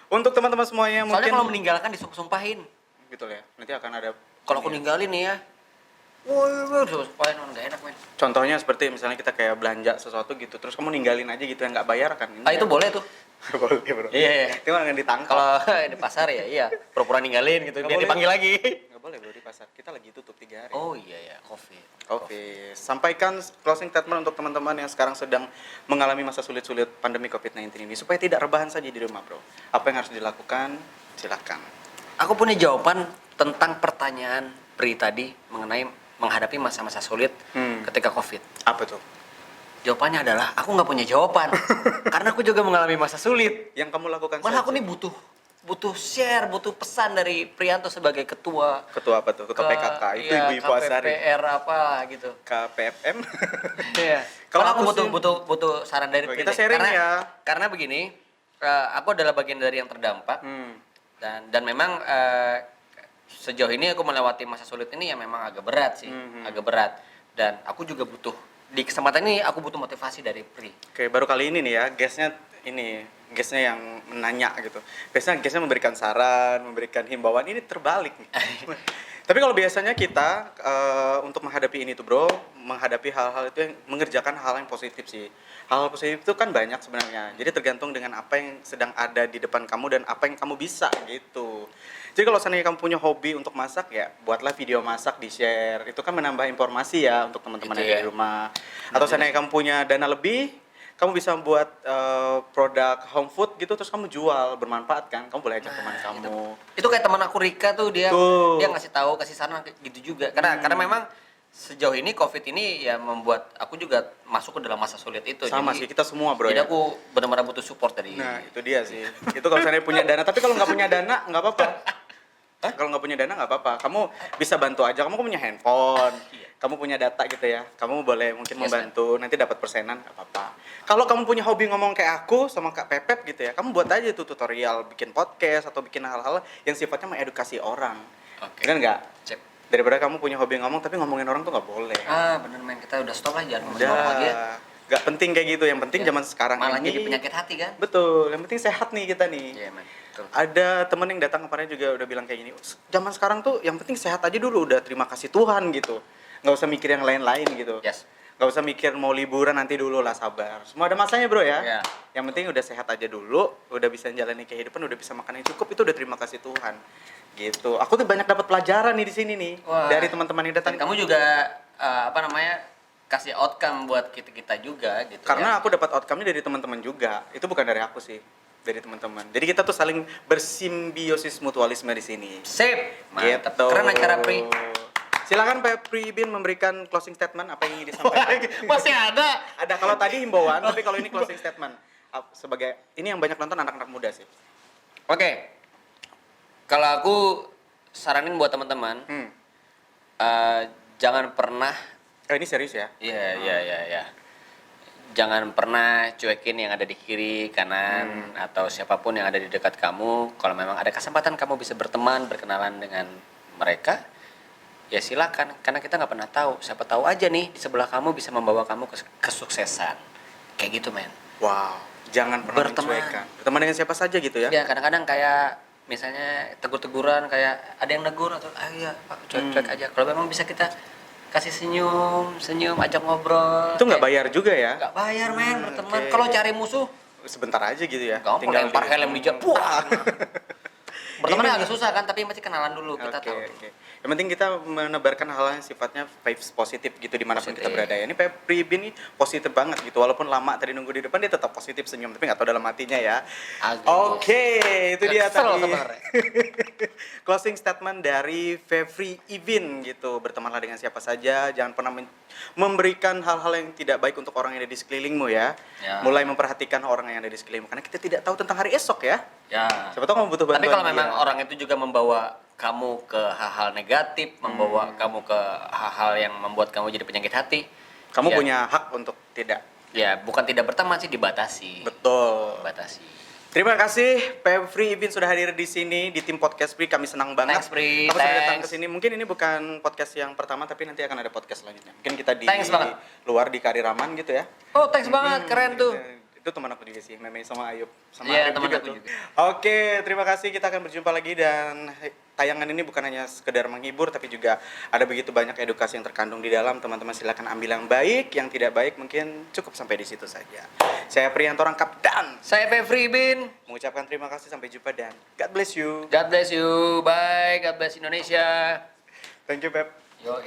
S1: Untuk teman-teman semuanya
S2: Soalnya
S1: mungkin
S2: kalau meninggalkan disumpahin.
S1: gitu ya. Nanti akan ada
S2: Kalau aku ninggalin nih ya, wah, disumpahin nggak enak, Men.
S1: contohnya seperti misalnya kita kayak belanja sesuatu gitu, terus kamu ninggalin aja gitu yang nggak bayar kan. Ini
S2: Ah, itu boleh tuh.
S1: boleh, Bro.
S2: Iya, iya.
S1: Itu nggak ditangkap.
S2: Kalau di pasar ya, iya. Pura-pura ninggalin gitu,
S1: Nggak
S2: biar
S1: boleh.
S2: dipanggil lagi.
S1: Nggak boleh, Bro, di pasar. Kita lagi tutup 3 hari.
S2: Oh iya ya, COVID.
S1: Oke, sampaikan closing statement untuk teman-teman yang sekarang sedang mengalami masa sulit-sulit pandemi COVID-19 ini supaya tidak rebahan saja di rumah, Bro. Apa yang harus dilakukan? Silakan.
S2: Aku punya jawaban tentang pertanyaan Pri tadi mengenai menghadapi masa-masa sulit ketika COVID.
S1: Apa tuh?
S2: Jawabannya adalah aku nggak punya jawaban karena aku juga mengalami masa sulit.
S1: Yang kamu lakukan
S2: Malah aku
S1: saja.
S2: nih butuh share, butuh pesan dari Prianto sebagai ketua
S1: Ketua apa tuh? Ketua PKK. Itu
S2: iya,
S1: Ibu-Ibu Asari.
S2: KPPR apa gitu.
S1: KPFM.
S2: Iya.
S1: Kalau
S2: Kalau aku
S1: aku
S2: butuh saran dari
S1: Kita
S2: Pri.
S1: sharing ya.
S2: Karena begini, aku adalah bagian dari yang terdampak dan memang sejauh ini aku melewati masa sulit ini yang memang agak berat sih, agak berat. Dan aku juga butuh di kesempatan ini aku butuh motivasi dari Pri.
S1: Oke, baru kali ini nih ya, guestnya yang menanya gitu. Biasanya guestnya memberikan saran, memberikan himbauan, ini terbalik nih. Tapi kalau biasanya kita untuk menghadapi ini tuh bro, menghadapi hal-hal itu yang mengerjakan hal yang positif sih. Hal-hal positif itu kan banyak sebenarnya. Jadi tergantung dengan apa yang sedang ada di depan kamu dan apa yang kamu bisa gitu. Jadi kalau seandainya kamu punya hobi untuk masak ya, buatlah video masak di-share. Itu kan menambah informasi ya untuk teman-teman
S2: Itu
S1: yang ada
S2: ya.
S1: di rumah. Atau seandainya kamu punya dana lebih, kamu bisa buat produk home food gitu terus kamu jual, bermanfaat kan? Kamu boleh ajak teman kamu.
S2: Itu kayak teman aku Rika tuh dia
S1: Tuh.
S2: dia ngasih tahu, kasih saran kayak gitu juga. Karena memang sejauh ini Covid ini ya membuat aku juga masuk ke dalam masa sulit itu.
S1: Sama
S2: Jadi-
S1: sih, kita semua bro
S2: Jadi
S1: ya.
S2: aku benar-benar butuh support dari.
S1: Nah itu dia sih. Itu kalau misalnya punya dana. Tapi kalau nggak punya dana nggak apa-apa. Kalau nggak punya dana nggak apa-apa. Kamu bisa bantu aja. Kamu punya handphone. Kamu punya data gitu ya. Kamu boleh mungkin
S2: Yes,
S1: membantu. Nanti dapat persenan nggak apa-apa. Kalau kamu punya hobi ngomong kayak aku sama Kak Pepep gitu ya. Kamu buat aja tuh tutorial bikin podcast atau bikin hal-hal yang sifatnya mengedukasi orang.
S2: Oke.
S1: Benar nggak?
S2: Cep.
S1: Daripada kamu punya hobi ngomong tapi ngomongin orang tuh nggak boleh.
S2: Bener men, kita udah stop lah jangan ngomongin orang lagi ya.
S1: Gak penting kayak gitu. Yang penting
S2: Ya.
S1: zaman sekarang
S2: Malah
S1: ini.
S2: jadi penyakit hati kan?
S1: Betul. Yang penting sehat nih kita nih.
S2: Iya men. Betul.
S1: Ada temen yang datang kemarin juga udah bilang kayak gini, zaman sekarang tuh yang penting sehat aja dulu, udah terima kasih Tuhan gitu, nggak usah mikir yang lain-lain gitu,
S2: Yes.
S1: nggak usah mikir mau liburan nanti dulu lah, sabar, semua ada masanya bro ya.
S2: Iya.
S1: Yang penting udah sehat aja dulu, udah bisa jalani kehidupan, udah bisa makan yang cukup, itu udah terima kasih Tuhan gitu. Aku tuh banyak dapat pelajaran nih di sini nih.
S2: Wah.
S1: Dari teman-teman yang
S2: Dan
S1: datang.
S2: kamu juga kasih outcome buat kita juga gitu.
S1: Karena
S2: ya.
S1: aku dapat outcome-nya dari teman-teman juga, itu bukan dari aku sih, dari teman-teman. Jadi kita tuh saling bersimbiosis mutualisme di sini.
S2: Sip. Mantap.
S1: Gitu.
S2: Keren acara Pri.
S1: Silakan Pak Pri Bin memberikan closing statement apa yang ingin disampaikan.
S2: Masih ada.
S1: Ada kalau tadi himbauan, tapi kalau ini closing statement. Sebagai ini yang banyak nonton anak-anak muda sih.
S2: Oke. Kalau aku saranin buat teman-teman, jangan pernah
S1: Ini serius ya?
S2: Iya. Jangan pernah cuekin yang ada di kiri, kanan, atau siapapun yang ada di dekat kamu. Kalau memang ada kesempatan kamu bisa berteman, berkenalan dengan mereka, ya silakan. Karena kita nggak pernah tahu. Siapa tahu aja nih di sebelah kamu bisa membawa kamu ke kesuksesan. Kayak gitu, men.
S1: Wow, jangan pernah
S2: Berteman.
S1: mencuekan. Berteman dengan siapa saja gitu ya?
S2: Ya kadang-kadang kayak misalnya tegur-teguran, kayak ada yang negur atau iya Pak, cuek-cuek aja. Kalau memang bisa kita kasih senyum, ajak ngobrol.
S1: Itu nggak bayar juga ya?
S2: Nggak bayar, men, berteman.
S1: oke.
S2: Kalau cari musuh,
S1: Sebentar aja gitu ya?
S2: gampang lempar helm di jam. Wah. Berteman
S1: Ini-
S2: agak susah kan, tapi masih kenalan dulu, kita tahu.
S1: Oke. Yang penting kita menebarkan hal yang sifatnya vibes positif gitu dimanapun kita
S2: Positif.
S1: berada ya. Ini Pak Pribin nih positif banget gitu. Walaupun lama tadi nunggu di depan dia tetap positif senyum. Tapi nggak tahu dalam hatinya ya.
S2: Agus.
S1: Oke, itu dia
S2: Kesel
S1: tadi.
S2: sebenarnya.
S1: Closing statement dari Fevri Ibin gitu. Bertemanlah dengan siapa saja. Jangan pernah memberikan hal-hal yang tidak baik untuk orang yang ada di sekelilingmu ya.
S2: Ya.
S1: Mulai memperhatikan orang yang ada di sekelilingmu. Karena kita tidak tahu tentang hari esok ya.
S2: Ya.
S1: Siapa tahu kamu butuh bantuan
S2: Tapi kalau memang
S1: dia.
S2: orang itu juga membawa kamu ke hal-hal negatif, membawa kamu ke hal-hal yang membuat kamu jadi penyakit hati,
S1: Kamu
S2: ya,
S1: punya hak untuk tidak.
S2: ya bukan tidak berteman sih, dibatasi.
S1: Betul.
S2: Dibatasi.
S1: Terima kasih Fevri Ibin sudah hadir di sini di tim podcast Pri. Kami senang banget.
S2: Thanks, Pri.
S1: Kamu sudah datang
S2: Thanks.
S1: ke sini. Mungkin ini bukan podcast yang pertama tapi nanti akan ada podcast selanjutnya. Mungkin kita di
S2: Thanks banget.
S1: luar di Kariraman gitu ya.
S2: Oh, thanks banget, keren tuh.
S1: Itu teman aku juga sih, Meme sama Ayub sama
S2: Iya,
S1: Arif
S2: teman
S1: juga
S2: aku
S1: tuh.
S2: juga.
S1: Oke, terima kasih. Kita akan berjumpa lagi dan tayangan ini bukan hanya sekedar menghibur tapi juga ada begitu banyak edukasi yang terkandung di dalam. Teman-teman silakan ambil yang baik, yang tidak baik mungkin cukup sampai di situ saja. Saya Priyanto Rangkap dan
S2: Saya Fevri Bin.
S1: mengucapkan terima kasih, sampai jumpa dan God bless you.
S2: God bless you. Bye. God bless Indonesia.
S1: Thank you, Pep.
S2: Yo.